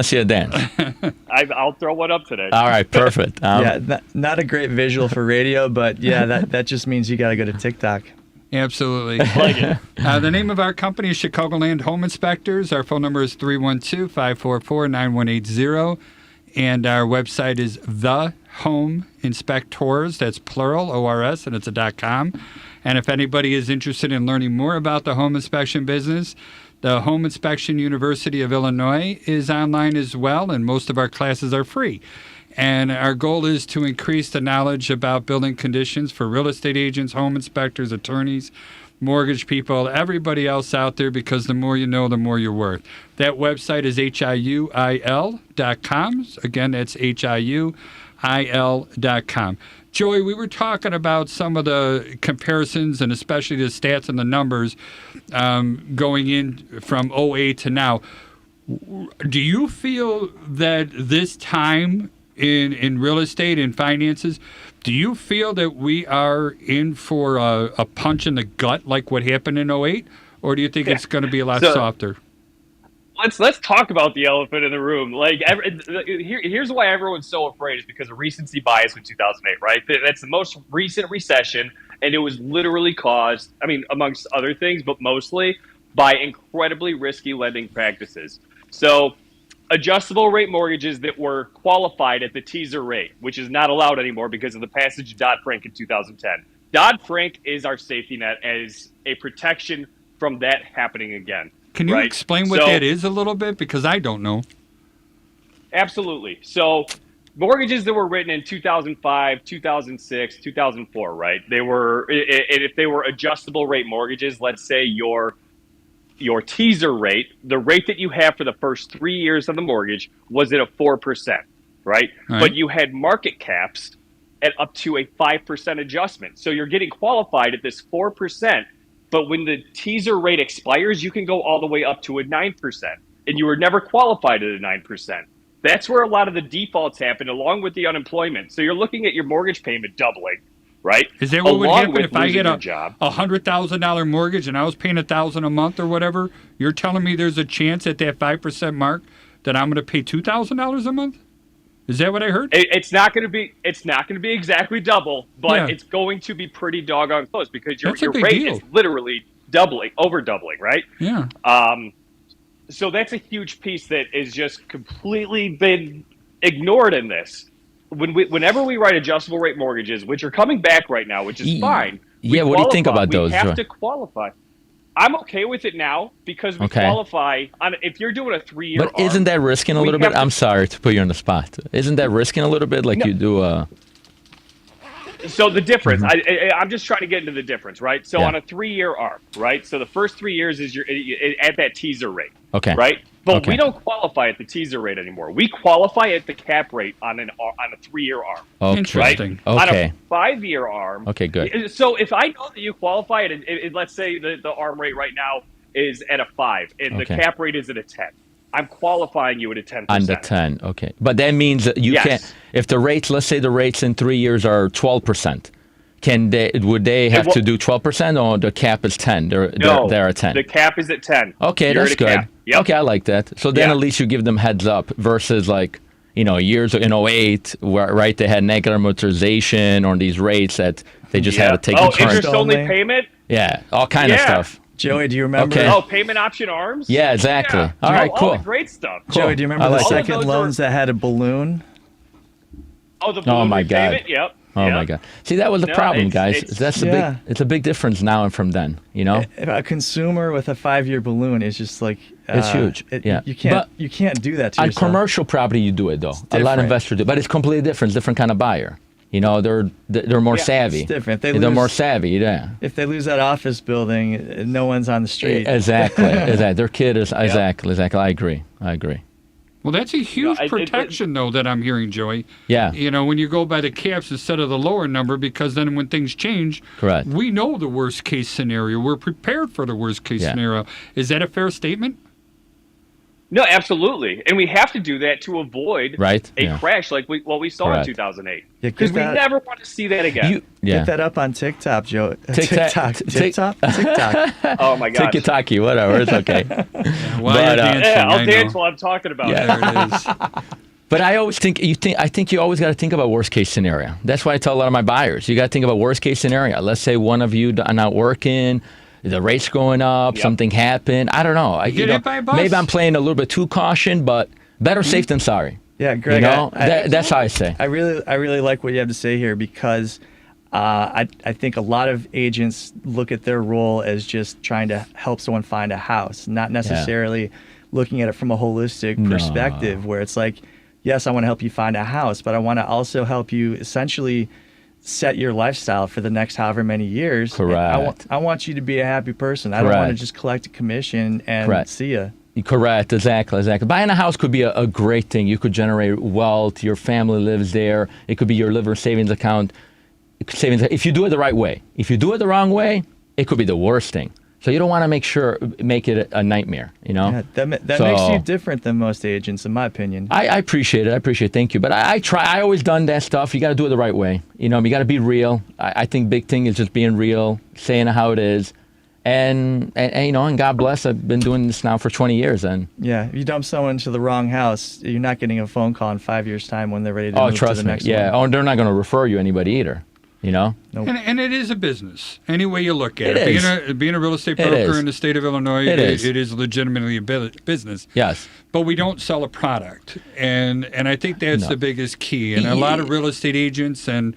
Speaker 3: throw one up today.
Speaker 4: All right, perfect.
Speaker 2: Not a great visual for radio, but yeah, that just means you got to go to TikTok.
Speaker 1: Absolutely.
Speaker 3: Like it.
Speaker 1: The name of our company is Chicagoland Home Inspectors. Our phone number is 312-544-9180. And our website is Home Inspectors, that's plural, ORS, and it's a .com. And if anybody is interested in learning more about the home inspection business, the Home Inspection University of Illinois is online as well, and most of our classes are free. And our goal is to increase the knowledge about building conditions for real estate agents, home inspectors, attorneys, mortgage people, everybody else out there, because the more you know, the more you're worth. That website is HIUIL.com. Again, that's HIUIL.com. Joey, we were talking about some of the comparisons and especially the stats and the numbers going in from '08 to now. Do you feel that this time in real estate and finances, do you feel that we are in for a punch in the gut like what happened in '08? Or do you think it's going to be a lot softer?
Speaker 3: Let's talk about the elephant in the room. Like, here's why everyone's so afraid, is because of recency bias in 2008, right? That's the most recent recession, and it was literally caused, I mean, amongst other things, but mostly by incredibly risky lending practices. So adjustable rate mortgages that were qualified at the teaser rate, which is not allowed anymore because of the passage of Dodd-Frank in 2010. Dodd-Frank is our safety net as a protection from that happening again.
Speaker 1: Can you explain what that is a little bit? Because I don't know.
Speaker 3: Absolutely. So mortgages that were written in 2005, 2006, 2004, right? They were, if they were adjustable rate mortgages, let's say your teaser rate, the rate that you have for the first 3 years of the mortgage, was at a 4%, right? But you had market caps at up to a 5% adjustment. So you're getting qualified at this 4%. But when the teaser rate expires, you can go all the way up to a 9%. And you were never qualified at a 9%. That's where a lot of the defaults happen, along with the unemployment. So you're looking at your mortgage payment doubling, right?
Speaker 1: Is that what would happen if I had a $100,000 mortgage and I was paying $1,000 a month or whatever? You're telling me there's a chance at that 5% mark that I'm going to pay $2,000 a month? Is that what I heard?
Speaker 3: It's not going to be exactly double, but it's going to be pretty doggone close, because your rate is literally over doubling, right?
Speaker 1: Yeah.
Speaker 3: So that's a huge piece that is just completely been ignored in this. Whenever we write adjustable rate mortgages, which are coming back right now, which is fine.
Speaker 4: Yeah, what do you think about those?
Speaker 3: We have to qualify. I'm okay with it now because we qualify on. If you're doing a 3-year,
Speaker 4: but isn't that risking a little bit? I'm sorry to put you on the spot. Isn't that risking a little bit, like you do?
Speaker 3: So the difference, I'm just trying to get into the difference, right? So on a 3-year ARM, right? So the first 3 years is at that teaser rate, right? But we don't qualify at the teaser rate anymore. We qualify at the cap rate on a 3-year ARM.
Speaker 1: Interesting.
Speaker 3: Right? On a 5-year ARM.
Speaker 4: Okay, good.
Speaker 3: So if I know that you qualify at, let's say the ARM rate right now is at a 5, and the cap rate is at a 10. I'm qualifying you at a 10%.
Speaker 4: On the 10, okay. But that means that you can't, if the rates, let's say the rates in 3 years are 12%, would they have to do 12%, or the cap is 10? They're at 10.
Speaker 3: The cap is at 10.
Speaker 4: Okay, that's good. Yep. Okay, I like that. So then at least you give them heads up versus like, years in '08, where they had negative amortization on these rates that they just had to take the
Speaker 3: interest only payment?
Speaker 4: Yeah, all kind of stuff.
Speaker 2: Joey, do you remember?
Speaker 3: Oh, payment option ARMs?
Speaker 4: Yeah, exactly. Yeah. All right, cool.
Speaker 3: All the great stuff.
Speaker 2: Cool. Joey, do you remember the second loans that had a balloon?
Speaker 3: Oh, the balloon repayment? Yep.
Speaker 4: Oh my God! See, that was the problem, guys. That's it's a big difference now and from then.
Speaker 2: A consumer with a 5-year balloon is just like
Speaker 4: it's huge.
Speaker 2: You can't do that to yourself.
Speaker 4: On commercial property, you do it though. A lot of investors do, but it's completely different kind of buyer. They're more savvy.
Speaker 2: It's different.
Speaker 4: They're more savvy. Yeah.
Speaker 2: If they lose that office building, no one's on the street.
Speaker 4: Exactly. Their kid is exactly. I agree.
Speaker 1: Well, that's a huge protection, though, that I'm hearing, Joey.
Speaker 4: Yeah.
Speaker 1: When you go by the caps instead of the lower number, because then when things change, we know the worst case scenario. We're prepared for the worst case scenario. Is that a fair statement?
Speaker 3: No, absolutely. And we have to do that to avoid a crash like what we saw in 2008. Because we never want to see that again.
Speaker 2: Get that up on TikTok, Joe. TikTok.
Speaker 3: Oh, my gosh.
Speaker 4: TikTok-y, whatever. It's okay.
Speaker 3: I'll dance while I'm talking about it.
Speaker 1: There it is.
Speaker 4: But I always think you always got to think about worst case scenario. That's why I tell a lot of my buyers, you got to think about worst case scenario. Let's say one of you are not working, the rate's going up, something happened. I don't know.
Speaker 1: Get hit by a bus.
Speaker 4: Maybe I'm playing a little bit too caution, but better safe than sorry.
Speaker 2: Yeah, Greg.
Speaker 4: You know, that's how I say.
Speaker 2: I really like what you have to say here, because I think a lot of agents look at their role as just trying to help someone find a house, not necessarily looking at it from a holistic perspective, where it's like, yes, I want to help you find a house, but I want to also help you essentially set your lifestyle for the next however many years.
Speaker 4: Correct.
Speaker 2: I want you to be a happy person. I don't want to just collect a commission and see ya.
Speaker 4: Correct. Exactly. Buying a house could be a great thing. You could generate wealth. Your family lives there. It could be your liver savings account. If you do it the right way. If you do it the wrong way, it could be the worst thing. So you don't want to make it a nightmare, you know?
Speaker 2: Yeah, that makes you different than most agents, in my opinion.
Speaker 4: I appreciate it. Thank you. But I always done that stuff. You got to do it the right way. You know, you got to be real. I think big thing is just being real, saying how it is. And you know, and God bless, I've been doing this now for 20 years. And
Speaker 2: yeah, if you dump someone to the wrong house, you're not getting a phone call in 5 years' time when they're ready to move to the next one.
Speaker 4: Oh, they're not going to refer you anybody either. You know,
Speaker 1: and it is a business. Any way you look at it, being a real estate broker in the state of Illinois, it is legitimately a business.
Speaker 4: Yes,
Speaker 1: but we don't sell a product, and I think that's the biggest key. And a lot of real estate agents and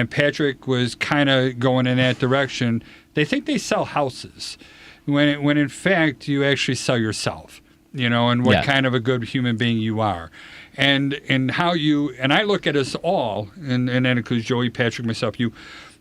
Speaker 1: Patrick was kind of going in that direction. They think they sell houses, when in fact you actually sell yourself. You know, and what kind of a good human being you are. And how you, and I look at us all, and that includes Joey, Patrick, myself,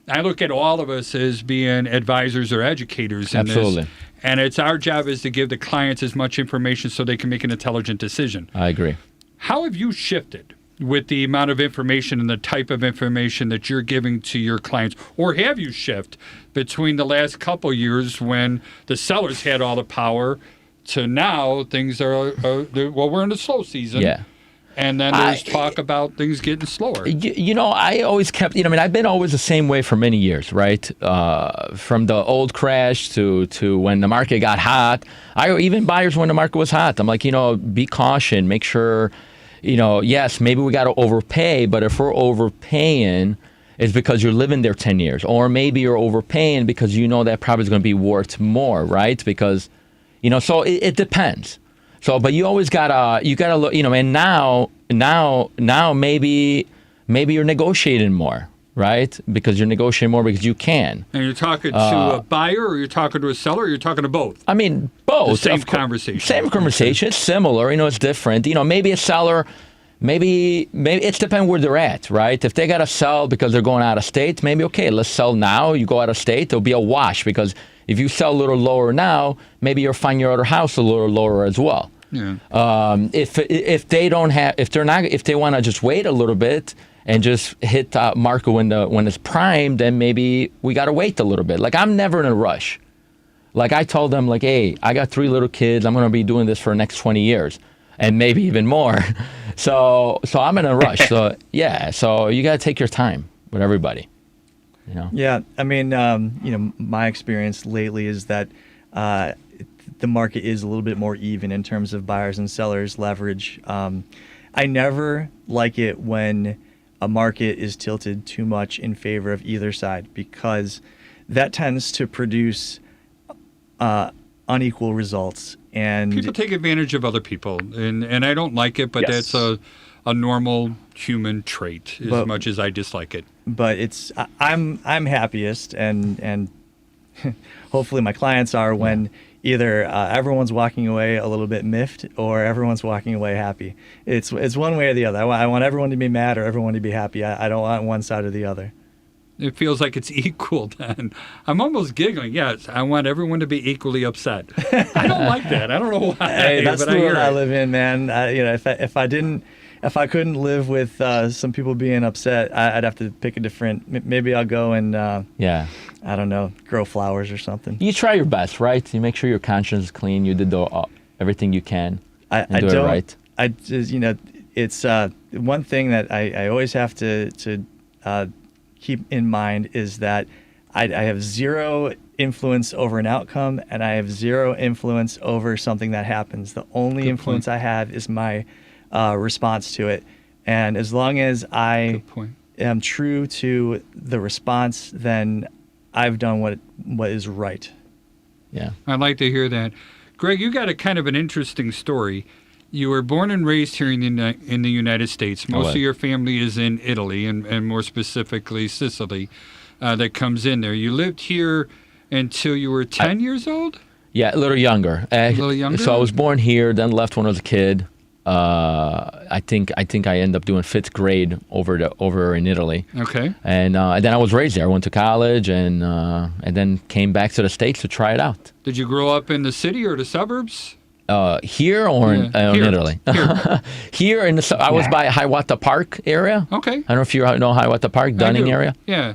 Speaker 1: I look at all of us as being advisors or educators in this. And it's our job is to give the clients as much information so they can make an intelligent decision.
Speaker 4: I agree.
Speaker 1: How have you shifted with the amount of information and the type of information that you're giving to your clients? Or have you shifted between the last couple years when the sellers had all the power to now things are, we're in a slow season.
Speaker 4: Yeah.
Speaker 1: And then there's talk about things getting slower.
Speaker 4: You know, I always kept, I've been always the same way for many years, right? From the old crash to when the market got hot. Even buyers when the market was hot. I'm like, be caution, make sure, yes, maybe we got to overpay, but if we're overpaying, it's because you're living there 10 years. Or maybe you're overpaying because that property is going to be worth more, right? Because, so it depends. So, but you always gotta look, and now maybe you're negotiating more, right? Because you're negotiating more because you can.
Speaker 1: And you're talking to a buyer, or you're talking to a seller, or you're talking to both?
Speaker 4: I mean, both.
Speaker 1: The same conversation.
Speaker 4: Same conversation. It's similar. It's different. Maybe a seller, maybe it's depends where they're at, right? If they gotta sell because they're going out of state, maybe okay, let's sell now. You go out of state, there'll be a wash because if you sell a little lower now, maybe you'll find your other house a little lower as well.
Speaker 1: Yeah.
Speaker 4: If they want to just wait a little bit and just hit market when it's prime, then maybe we got to wait a little bit. Like I'm never in a rush. Like I told them, like, hey, I got 3 little kids. I'm going to be doing this for the next 20 years and maybe even more. So I'm in a rush. So yeah. So you got to take your time with everybody.
Speaker 2: Yeah, I mean, my experience lately is that the market is a little bit more even in terms of buyers and sellers leverage. I never like it when a market is tilted too much in favor of either side, because that tends to produce unequal results. And
Speaker 1: people take advantage of other people, and I don't like it, but that's a normal human trait as much as I dislike it.
Speaker 2: But I'm happiest, and hopefully my clients are, when either everyone's walking away a little bit miffed or everyone's walking away happy. It's one way or the other. I want everyone to be mad or everyone to be happy. I don't want one side or the other.
Speaker 1: It feels like it's equal then. I'm almost giggling. Yes, I want everyone to be equally upset. I don't like that. I don't know why.
Speaker 2: Hey, that's the world I live in, man. If I couldn't live with some people being upset, I'd have to pick a different. Maybe I'll go and I don't know, grow flowers or something.
Speaker 4: You try your best, right? You make sure your conscience is clean. You did everything you can.
Speaker 2: I
Speaker 4: do
Speaker 2: don't.
Speaker 4: It right.
Speaker 2: I just it's one thing that I always have to keep in mind is that I have zero influence over an outcome, and I have zero influence over something that happens. The only influence I have is my response to it, and as long as I am true to the response, then I've done what is right.
Speaker 4: Yeah,
Speaker 1: I'd like to hear that. Greg, you got a kind of an interesting story. You were born and raised here in the United States. Most of your family is in Italy, and more specifically Sicily, that comes in there. You lived here until you were 10 years old?
Speaker 4: Yeah, a little younger.
Speaker 1: A little younger?
Speaker 4: So I was born here, then left when I was a kid. I think I ended up doing 5th grade over in Italy.
Speaker 1: Okay.
Speaker 4: And then I was raised there. I went to college and then came back to the States to try it out.
Speaker 1: Did you grow up in the city or the suburbs?
Speaker 4: Here or in Italy? Here I was by Hiawatha Park area.
Speaker 1: Okay.
Speaker 4: I don't know if you know Hiawatha Park, Dunning area.
Speaker 1: Yeah.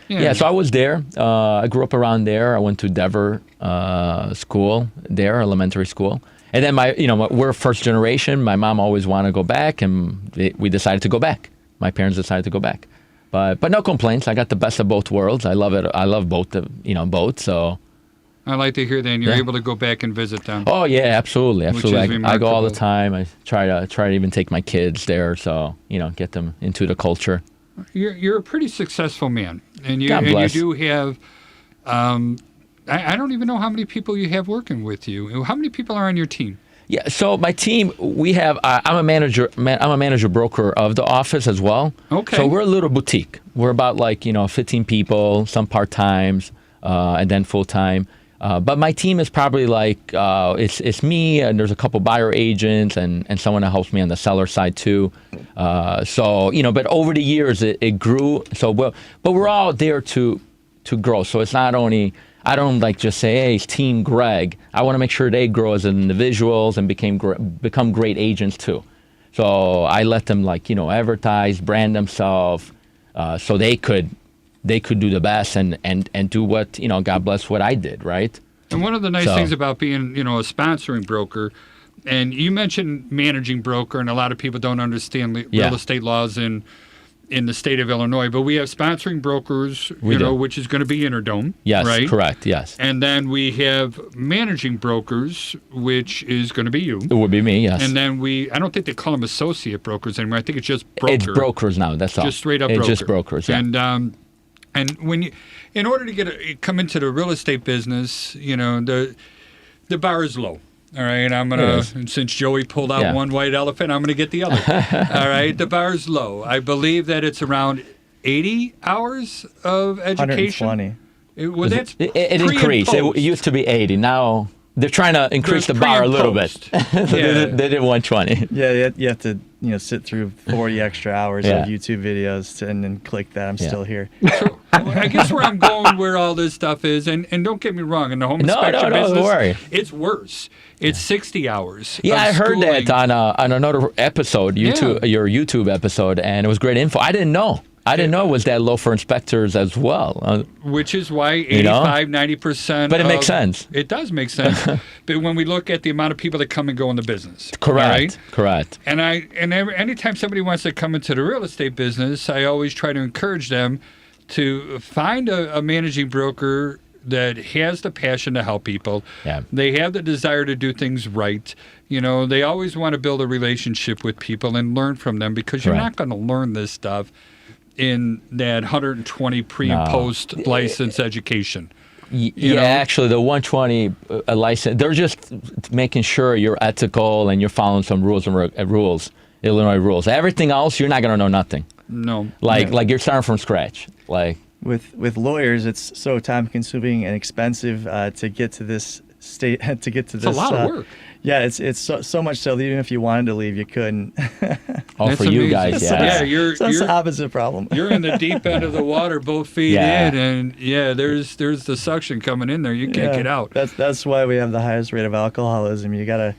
Speaker 4: Yeah, so I was there. I grew up around there. I went to Dever school there, elementary school. And then we're first generation. My mom always wanted to go back, and we decided to go back. My parents decided to go back. But no complaints. I got the best of both worlds. I love it. I love both, both, so...
Speaker 1: I like to hear that, and you're able to go back and visit them.
Speaker 4: Oh yeah, absolutely. I go all the
Speaker 1: remarkable.
Speaker 4: time. I try to even take my kids there, so get them into the culture.
Speaker 1: You're a pretty successful man, and you do have. I don't even know how many people you have working with you. How many people are on your team?
Speaker 4: Yeah, so my team, we have. I'm a manager. I'm a manager broker of the office as well.
Speaker 1: Okay.
Speaker 4: So we're a little boutique. We're about 15 people, some part times, and then full time. But my team is probably it's me, and there's a couple buyer agents and someone that helps me on the seller side too. But over the years it grew. But we're all there to grow. So it's not only, I don't just say, hey, it's Team Greg. I want to make sure they grow as individuals and become great agents too. So I let them advertise, brand themselves, so they could do the best and do what, God bless what I did, right?
Speaker 1: And one of the nice things about being, a sponsoring broker, and you mentioned managing broker, and a lot of people don't understand real estate laws in the state of Illinois, but we have sponsoring brokers, which is going to be Interdome.
Speaker 4: Yes,
Speaker 1: right?
Speaker 4: Correct, yes.
Speaker 1: And then we have managing brokers, which is going to be you.
Speaker 4: It would be me, yes.
Speaker 1: And then I don't think they call them associate brokers anymore. I think it's just broker.
Speaker 4: It's brokers now, that's all.
Speaker 1: Just straight up broker.
Speaker 4: It's just brokers, yeah.
Speaker 1: And when in order to come into the real estate business, the bar is low. All right, and since Joey pulled out one white elephant, I'm gonna get the other. All right, the bar is low. I believe that it's around 80 hours of education.
Speaker 2: 120.
Speaker 4: It increased. It used to be 80. Now they're trying to increase the bar a little bit. So they did 120.
Speaker 2: Yeah, you have to sit through 40 extra hours of YouTube videos and then click that. I'm still here.
Speaker 1: So I guess where I'm going, where all this stuff is, and don't get me wrong, in the home inspection business,
Speaker 4: don't worry.
Speaker 1: It's worse. It's 60 hours.
Speaker 4: Yeah, I heard
Speaker 1: schooling.
Speaker 4: that on another episode, your YouTube episode, and it was great info. I didn't know. It was that low for inspectors as well.
Speaker 1: Which is why 85, 90%.
Speaker 4: But it makes sense.
Speaker 1: It does make sense. But when we look at the amount of people that come and go in the business.
Speaker 4: Correct. Correct.
Speaker 1: And anytime somebody wants to come into the real estate business, I always try to encourage them to find a managing broker that has the passion to help people.
Speaker 4: Yeah.
Speaker 1: They have the desire to do things right. They always want to build a relationship with people and learn from them, because you're not going to learn this stuff in that 120 pre and post license education.
Speaker 4: Actually, the 120 license, they're just making sure you're ethical and you're following some rules and rules, Illinois rules. Everything else, you're not going to know nothing.
Speaker 1: No.
Speaker 4: Like you're starting from scratch.
Speaker 2: With lawyers, it's so time consuming and expensive to get to this state, to get to this.
Speaker 1: It's a lot of work.
Speaker 2: Yeah, it's so much so that even if you wanted to leave, you couldn't.
Speaker 1: That's
Speaker 4: for you
Speaker 1: amazing.
Speaker 4: guys, yeah.
Speaker 1: You're
Speaker 2: the opposite problem.
Speaker 1: You're in the deep end of the water, both feet in, and there's the suction coming in there. You can't get out.
Speaker 2: That's why we have the highest rate of alcoholism. You gotta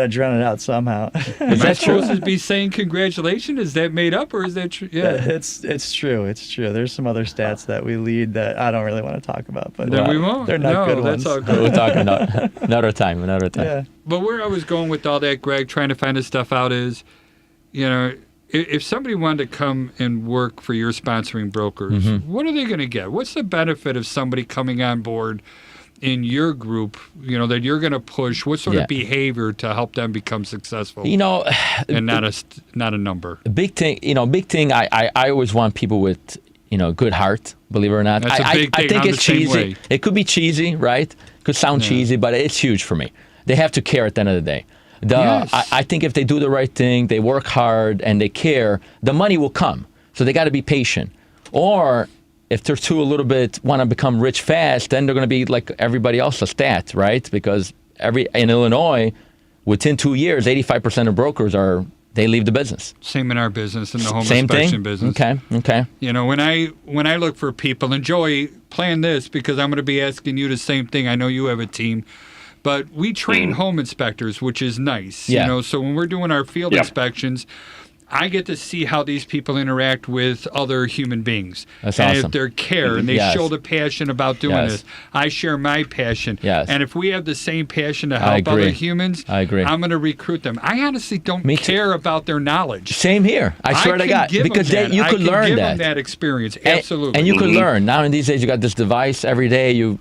Speaker 2: drown it out somehow.
Speaker 1: Is that supposed to be saying congratulations? Is that made up, or is that true? Yeah,
Speaker 2: it's true. It's true. There's some other stats that we lead that I don't really want to talk about, but
Speaker 1: then we won't.
Speaker 2: They're not good
Speaker 1: that's
Speaker 2: ones.
Speaker 1: all good.
Speaker 4: We'll talk another time.
Speaker 2: Yeah.
Speaker 1: But where I was going with all that, Greg, trying to find this stuff out is, if somebody wanted to come and work for your sponsoring brokers, what are they going to get? What's the benefit of somebody coming on board in your group, that you're going to push? What sort of behavior to help them become successful? And not a number.
Speaker 4: Big thing. I always want people with, good heart, believe it or not.
Speaker 1: That's a big thing.
Speaker 4: I think
Speaker 1: I'm
Speaker 4: it's
Speaker 1: the same
Speaker 4: cheesy.
Speaker 1: way.
Speaker 4: It could be cheesy, right? Could sound cheesy, but it's huge for me. They have to care at the end of the day. I think if they do the right thing, they work hard and they care, the money will come. So they got to be patient. Or if they're too a little bit want to become rich fast, then they're going to be like everybody else, a stat, right? Because in Illinois, within 2 years, 85% of brokers they leave the business.
Speaker 1: Same in our business, in the home
Speaker 4: Same
Speaker 1: inspection
Speaker 4: thing?
Speaker 1: business.
Speaker 4: Okay.
Speaker 1: You know, when I look for people, and Joey, plan this because I'm going to be asking you the same thing. I know you have a team, but we train home inspectors, which is nice.
Speaker 4: Yeah.
Speaker 1: You know, so when we're doing our field inspections, I get to see how these people interact with other human beings.
Speaker 4: That's
Speaker 1: and
Speaker 4: awesome.
Speaker 1: if they care and they show the passion about doing this. I share my passion.
Speaker 4: Yes.
Speaker 1: And if we have the same passion to help other humans,
Speaker 4: I agree.
Speaker 1: I'm going to recruit them. I honestly don't care about their knowledge.
Speaker 4: Same here. I swear to God. Because you could learn
Speaker 1: give
Speaker 4: that.
Speaker 1: them that experience. Absolutely.
Speaker 4: And you could learn. Now in these days, you got this device every day. You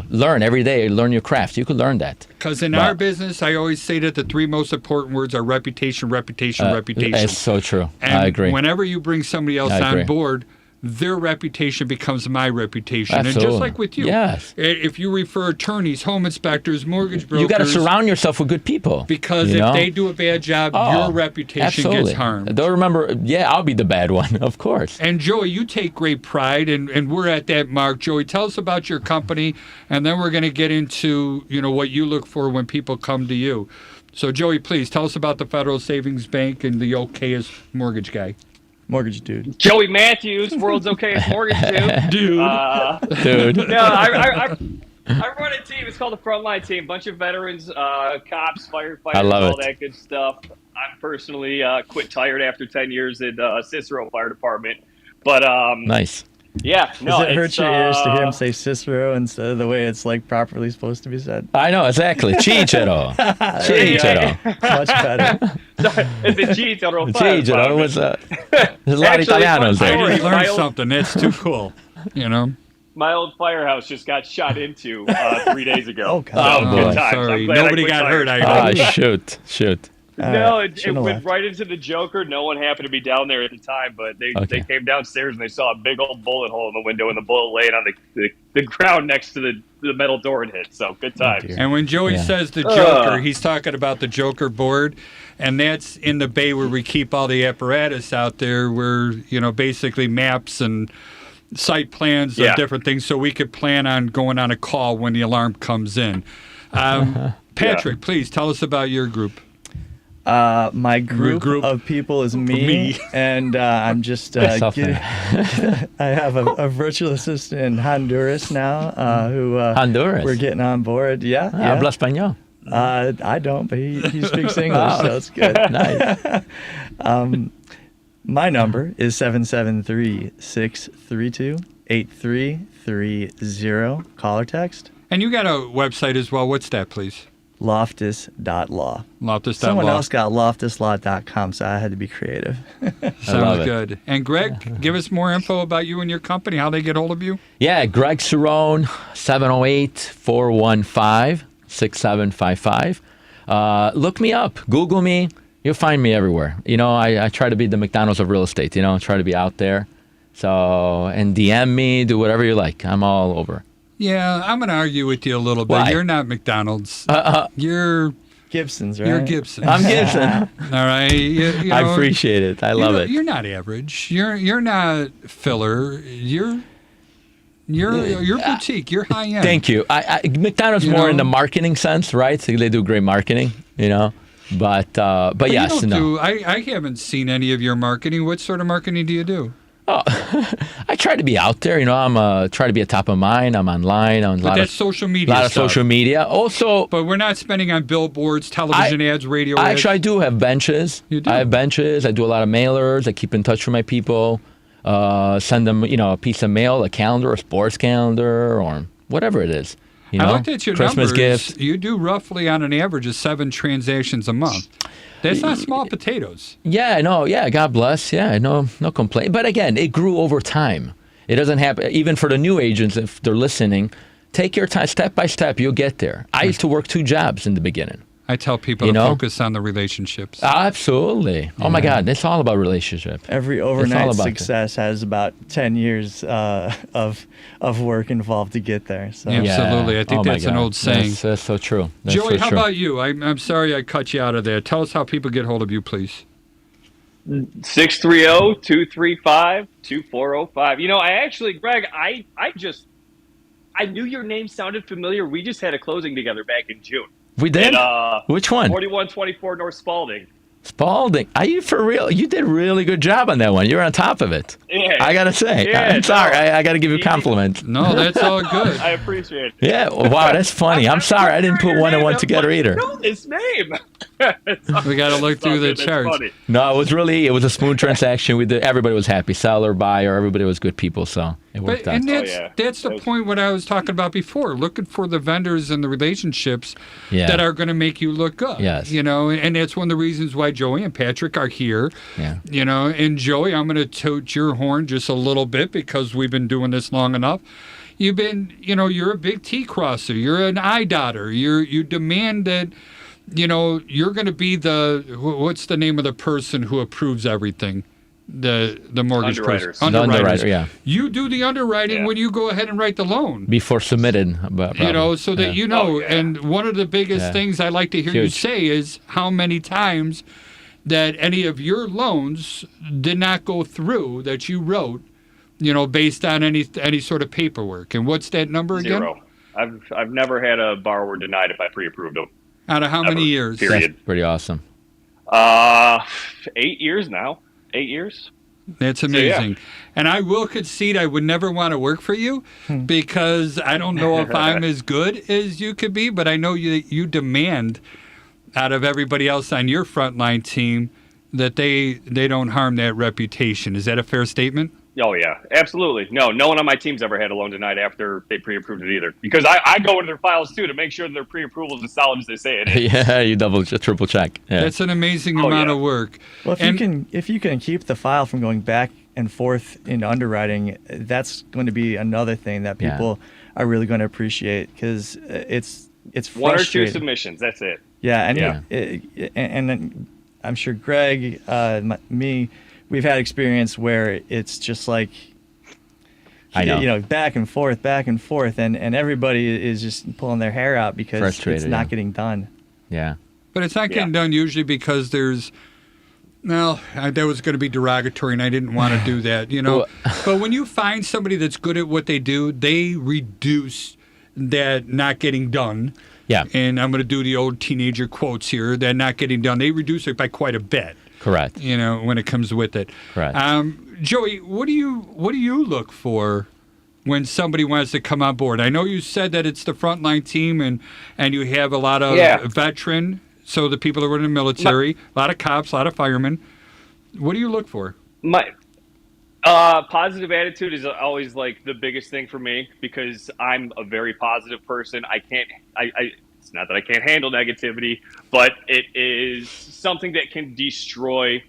Speaker 4: learn every day. Learn your craft. You could learn that.
Speaker 1: Because in our business, I always say that the three most important words are reputation, reputation, reputation.
Speaker 4: It's so true.
Speaker 1: And
Speaker 4: I agree.
Speaker 1: whenever you bring somebody else on board, their reputation becomes my reputation.
Speaker 4: Absolutely.
Speaker 1: And just like with you,
Speaker 4: yes.
Speaker 1: If you refer attorneys, home inspectors, mortgage brokers,
Speaker 4: you got to surround yourself with good people.
Speaker 1: Because if they do a bad job, your reputation gets harmed.
Speaker 4: Don't remember, I'll be the bad one, of course.
Speaker 1: And Joey, you take great pride, and we're at that mark. Joey, tell us about your company, and then we're going to get into what you look for when people come to you. So, Joey, please tell us about the Federal Savings Bank and the okayest mortgage guy.
Speaker 2: Mortgage dude.
Speaker 3: Joey Matthews, world's okayest mortgage dude.
Speaker 4: Dude.
Speaker 3: No, I run a team. It's called the Frontline Team. Bunch of veterans, cops, firefighters, all that good stuff. I'm personally quit tired after 10 years in Cirone Fire Department. But
Speaker 4: nice.
Speaker 3: Yeah, no.
Speaker 2: Does it hurt your ears to hear him say Cicero instead of the way it's like properly supposed to be said?
Speaker 4: I know, exactly. Cicero. Cicero.
Speaker 2: Much better.
Speaker 3: Sorry, it's a Cicero.
Speaker 4: Cicero was there's a lot of Italianos there.
Speaker 1: I learned something. That's too cool.
Speaker 3: My old firehouse just got shot into 3 days ago.
Speaker 2: Oh, God.
Speaker 3: So,
Speaker 4: boy.
Speaker 3: good times.
Speaker 1: Sorry, nobody got hurt. I
Speaker 4: shoot.
Speaker 3: No, it went right into the Joker. No one happened to be down there at the time, but they came downstairs and they saw a big old bullet hole in the window and the bullet laying on the ground next to the metal door it hit. So good times.
Speaker 1: And when Joey says the Joker, he's talking about the Joker board, and that's in the bay where we keep all the apparatus out there, where basically maps and site plans of different things, so we could plan on going on a call when the alarm comes in. Patrick, please tell us about your group.
Speaker 2: My group of people is me. And I'm just getting. I have a virtual assistant in Honduras now who
Speaker 4: Honduras.
Speaker 2: We're getting on board. Yeah.
Speaker 4: Habla español.
Speaker 2: I don't, but he speaks English, so it's good.
Speaker 4: Nice.
Speaker 2: My number is 773-632-8330. Call or text.
Speaker 1: And you got a website as well. What's that, please?
Speaker 2: Loftus.law.
Speaker 1: Loftus.law.
Speaker 2: Someone else got loftuslaw.com, so I had to be creative.
Speaker 1: Sounds good. And Greg, give us more info about you and your company, how they get hold of you.
Speaker 4: Yeah, Greg Cirone, 708-415-6755. Look me up. Google me. You'll find me everywhere. I try to be the McDonald's of real estate. Try to be out there. So, and DM me, do whatever you like. I'm all over.
Speaker 1: Yeah, I'm going to argue with you a little bit.
Speaker 4: Why?
Speaker 1: You're not McDonald's. You're
Speaker 2: Gibson's, right?
Speaker 1: You're Gibson.
Speaker 4: I'm Gibson.
Speaker 1: All right.
Speaker 4: I appreciate it. I love it.
Speaker 1: You're not average. You're not filler. You're boutique. You're high end.
Speaker 4: Thank you. McDonald's more in the marketing sense, right? So they do great marketing, But yes,
Speaker 1: I haven't seen any of your marketing. What sort of marketing do you do?
Speaker 4: Oh, I try to be out there. I'm try to be at top of mind. I'm online on
Speaker 1: that's social media.
Speaker 4: A lot of social media. Also,
Speaker 1: but we're not spending on billboards, television ads, radio ads.
Speaker 4: Actually, I do have benches.
Speaker 1: You do?
Speaker 4: I have benches. I do a lot of mailers. I keep in touch with my people. Send them, a piece of mail, a calendar, a sports calendar, or whatever it is.
Speaker 1: I looked at your
Speaker 4: Christmas
Speaker 1: numbers.
Speaker 4: gifts.
Speaker 1: You do roughly on an average of 7 transactions a month. That's not small potatoes.
Speaker 4: Yeah, no, yeah, God bless. Yeah, no complaint. But again, it grew over time. It doesn't happen, even for the new agents, if they're listening, take your time, step by step, you'll get there. I used to work 2 jobs in the beginning.
Speaker 1: I tell people to focus on the relationships.
Speaker 4: Absolutely. Oh my God, it's all about relationship.
Speaker 2: Every overnight success has about 10 years of work involved to get there. So.
Speaker 1: Absolutely. I think that's an old saying.
Speaker 4: That's so true. That's
Speaker 1: Joey, how
Speaker 4: true.
Speaker 1: about you? I'm sorry I cut you out of there. Tell us how people get hold of you, please.
Speaker 3: 630-235-2405. You know, I actually, Greg, I knew your name sounded familiar. We just had a closing together back in June.
Speaker 4: We did? Which one?
Speaker 3: 4124 North Spalding.
Speaker 4: Spalding. Are you for real? You did a really good job on that one. You're on top of it. Yeah. I got to say.
Speaker 3: Yeah,
Speaker 4: I'm sorry. I got to give you a compliment.
Speaker 1: No, that's all good.
Speaker 3: I appreciate it.
Speaker 4: Yeah. Wow, that's funny. I'm sorry. I didn't put one and one together either.
Speaker 3: I know this name.
Speaker 1: We got to look through the charts.
Speaker 4: No, it was a smooth transaction. Everybody was happy. Seller, buyer, everybody was good people. So it worked out.
Speaker 1: And that's the point what I was talking about before. Looking for the vendors and the relationships that are going to make you look good.
Speaker 4: Yes.
Speaker 1: You know, and that's one of the reasons why Joey and Patrick are here.
Speaker 4: Yeah.
Speaker 1: You know, and Joey, I'm going to toot your horn just a little bit because we've been doing this long enough. You're a big T crosser. You're an I dotter. You demand that, you're going to be what's the name of the person who approves everything? The mortgage
Speaker 3: Underwriters.
Speaker 1: person.
Speaker 4: Underwriter, yeah.
Speaker 1: You do the underwriting when you go ahead and write the loan.
Speaker 4: Before submitted.
Speaker 1: So that and one of the biggest things I like to hear you say is how many times that any of your loans did not go through that you wrote, based on any sort of paperwork. And what's that number again?
Speaker 3: 0. I've never had a borrower denied if I pre-approved them.
Speaker 1: Out of how many years?
Speaker 3: Period.
Speaker 4: That's pretty awesome.
Speaker 3: 8 years now. 8 years.
Speaker 1: That's amazing. So, and I will concede I would never want to work for you because I don't know if I'm as good as you could be, but I know you demand out of everybody else on your frontline team that they don't harm that reputation. Is that a fair statement?
Speaker 3: Oh, yeah, absolutely. No one on my team's ever had a loan denied after they pre-approved it either. Because I go into their files, too, to make sure their pre-approval is as solid as they say it is.
Speaker 4: Yeah, you triple check. Yeah.
Speaker 1: That's an amazing amount of work.
Speaker 2: Well, if you can keep the file from going back and forth in underwriting, that's going to be another thing that people are really going to appreciate because it's frustrating.
Speaker 3: 1 or 2 submissions, that's it.
Speaker 2: Yeah, and I'm sure Greg, me, we've had experience where it's just like, back and forth, and everybody is just pulling their hair out because it's not getting done.
Speaker 4: Yeah.
Speaker 1: But it's not getting done usually because that was going to be derogatory, and I didn't want to do that, But when you find somebody that's good at what they do, they reduce that not getting done.
Speaker 4: Yeah.
Speaker 1: And I'm going to do the old teenager quotes here, that not getting done. They reduce it by quite a bit.
Speaker 4: Correct.
Speaker 1: When it comes with it.
Speaker 4: Correct.
Speaker 1: Joey, what do you look for when somebody wants to come on board? I know you said that it's the frontline team and you have a lot of veteran, so the people that were in the military, a lot of cops, a lot of firemen. What do you look for?
Speaker 3: My positive attitude is always like the biggest thing for me because I'm a very positive person. It's not that I can't handle negativity, but it is something that can destroy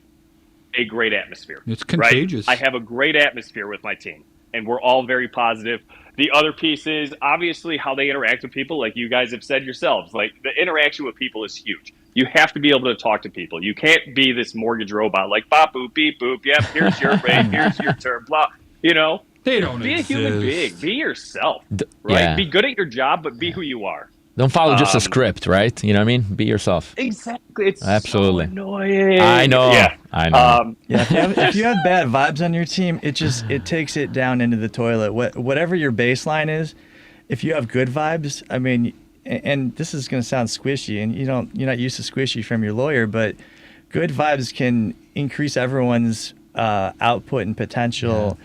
Speaker 3: a great atmosphere.
Speaker 1: It's contagious.
Speaker 3: Right? I have a great atmosphere with my team, and we're all very positive. The other piece is obviously how they interact with people, like you guys have said yourselves. Like the interaction with people is huge. You have to be able to talk to people. You can't be this mortgage robot like bop boop beep boop. Yep, here's your rate, here's your term. Blah. They don't be
Speaker 1: exist.
Speaker 3: a human being. Be yourself. Right? Yeah. Be good at your job, but be who you are.
Speaker 4: Don't follow just a script, right? You know what I mean? Be yourself.
Speaker 3: Exactly. It's
Speaker 4: absolutely
Speaker 3: so annoying.
Speaker 4: I know.
Speaker 3: Yeah.
Speaker 4: I know.
Speaker 2: If you have bad vibes on your team, it takes it down into the toilet. Whatever your baseline is, if you have good vibes, I mean, and this is going to sound squishy, and you're not used to squishy from your lawyer, but good vibes can increase everyone's output and potential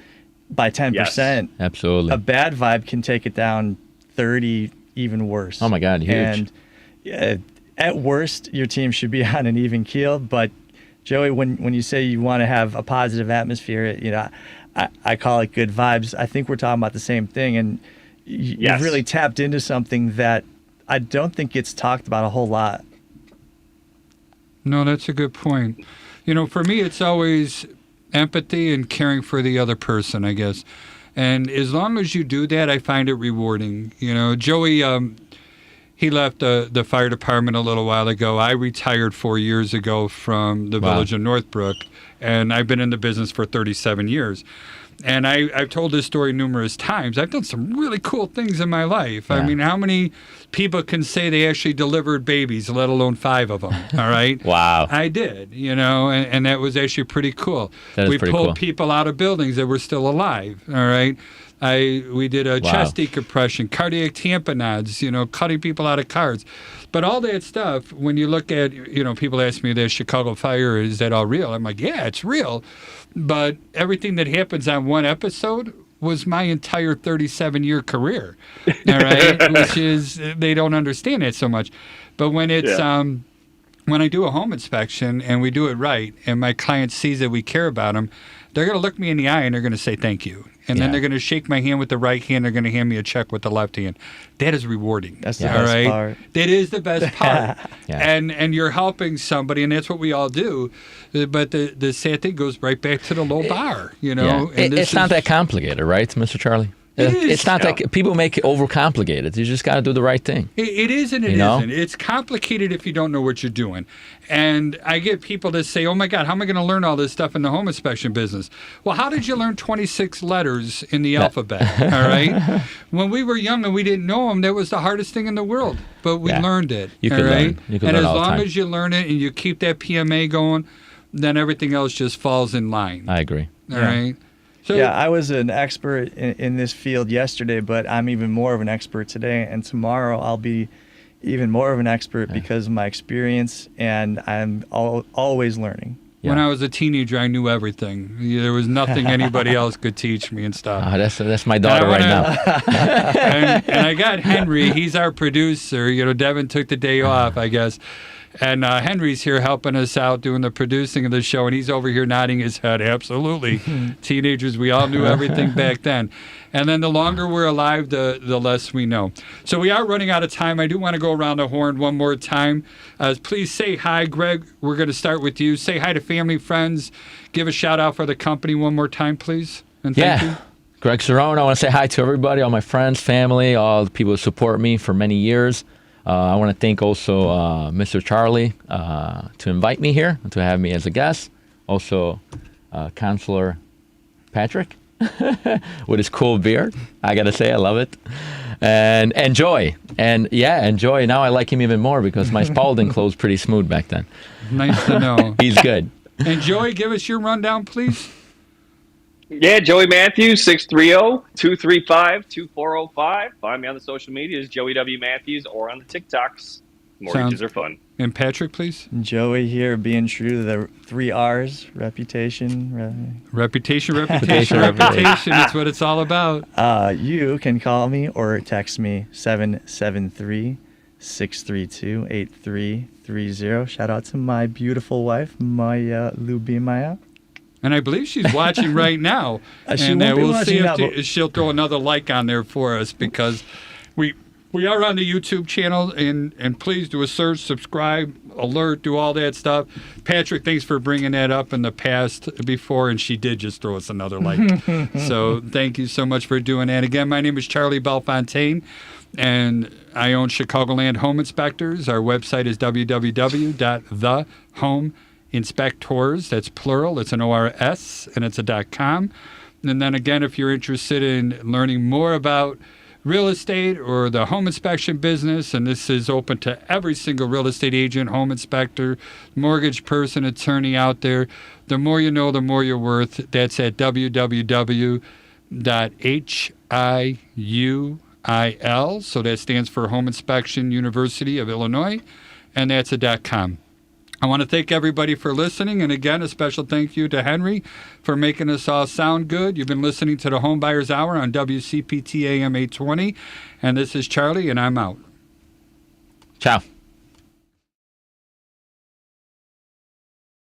Speaker 2: by 10%.
Speaker 4: Yes, absolutely.
Speaker 2: A bad vibe can take it down 30%. Even worse.
Speaker 4: Oh my God, huge.
Speaker 2: And at worst, your team should be on an even keel. But Joey, when you say you want to have a positive atmosphere, I call it good vibes. I think we're talking about the same thing, and you've really tapped into something that I don't think gets talked about a whole lot.
Speaker 1: No, that's a good point. For me, it's always empathy and caring for the other person, I guess. And as long as you do that, I find it rewarding. Joey, He left the fire department a little while ago. I retired 4 years ago from the village of Northbrook, and I've been in the business for 37 years. And I've told this story numerous times. I've done some really cool things in my life. Yeah. I mean, how many people can say they actually delivered babies, let alone 5 of them? All right.
Speaker 4: Wow.
Speaker 1: I did, and that was actually pretty cool. We pulled people out of buildings that were still alive. All right. We did a chest decompression, cardiac tamponades, cutting people out of cars. But all that stuff, when you look at, people ask me, the Chicago fire, is that all real? I'm like, yeah, it's real. But everything that happens on one episode was my entire 37-year career, all right? Which is, they don't understand it so much. But when it's, when I do a home inspection and we do it right, and my client sees that we care about them, they're going to look me in the eye and they're going to say thank you. And then they're going to shake my hand with the right hand. They're going to hand me a check with the left hand. That is rewarding.
Speaker 2: That's the best part.
Speaker 1: That is the best part. And you're helping somebody, and that's what we all do. But the sad thing goes right back to the low bar,
Speaker 4: Yeah.
Speaker 1: And
Speaker 4: it's not that complicated, right, Mr. Charlie? It's not that people make it overcomplicated. You just got to do the right thing.
Speaker 1: It is and it isn't. It's complicated if you don't know what you're doing. And I get people that say, oh, my God, how am I going to learn all this stuff in the home inspection business? Well, how did you learn 26 letters in the alphabet? All right. When we were young and we didn't know them, that was the hardest thing in the world. But we learned it.
Speaker 4: You could learn.
Speaker 1: And as long as you learn it and you keep that PMA going, then everything else just falls in line.
Speaker 4: I agree.
Speaker 1: All right.
Speaker 2: So, I was an expert in this field yesterday, but I'm even more of an expert today. And tomorrow I'll be even more of an expert because of my experience, and I'm always learning.
Speaker 1: Yeah. When I was a teenager, I knew everything. There was nothing anybody else could teach me and stuff.
Speaker 4: That's my daughter right now.
Speaker 1: and I got Henry. He's our producer. Devin took the day off, I guess. And Henry's here helping us out doing the producing of the show, and he's over here nodding his head. Absolutely. Teenagers, we all knew everything back then. And then the longer we're alive, the less we know. So we are running out of time. I do want to go around the horn one more time. Please say hi, Greg. We're going to start with you. Say hi to family, friends. Give a shout-out for the company one more time, please. And thank you.
Speaker 4: Greg Cirone. I want to say hi to everybody, all my friends, family, all the people who support me for many years. I want to thank also Mr. Charlie to invite me here, to have me as a guest. Also, Counselor Patrick with his cool beard. I got to say, I love it. And Joy. And Joy. Now I like him even more because my Spalding closed pretty smooth back then.
Speaker 1: Nice to know.
Speaker 4: He's good.
Speaker 1: And Joy, give us your rundown, please.
Speaker 3: Yeah, Joey Matthews, 630-235-2405. Find me on the social medias, Joey W. Matthews, or on the TikToks. Mortgages are fun.
Speaker 1: And Patrick, please.
Speaker 2: Joey here, being true to the 3 R's, reputation.
Speaker 1: Reputation. It's what it's all about.
Speaker 2: You can call me or text me 773-632-8330. Shout out to my beautiful wife, Maya Lubimaya.
Speaker 1: And I believe she's watching right now.
Speaker 2: And we'll see
Speaker 1: if she'll throw another like on there for us, because we are on the YouTube channel, and please do a search, subscribe, alert, do all that stuff. Patrick, thanks for bringing that up in the past before, and she did just throw us another like. So thank you so much for doing that. Again, my name is Charlie Belfontaine, and I own Chicagoland Home Inspectors. Our website is www.thehomeInspectors. That's plural. It's an ORS, and it's a .com. And then again, if you're interested in learning more about real estate or the home inspection business, and this is open to every single real estate agent, home inspector, mortgage person, attorney out there, the more you know, the more you're worth. That's at www.HIUIL. So that stands for Home Inspection University of Illinois, and that's a .com. I want to thank everybody for listening, and again, a special thank you to Henry for making us all sound good. You've been listening to the Homebuyers Hour on WCPT AM 820, and this is Charlie, and I'm out.
Speaker 4: Ciao.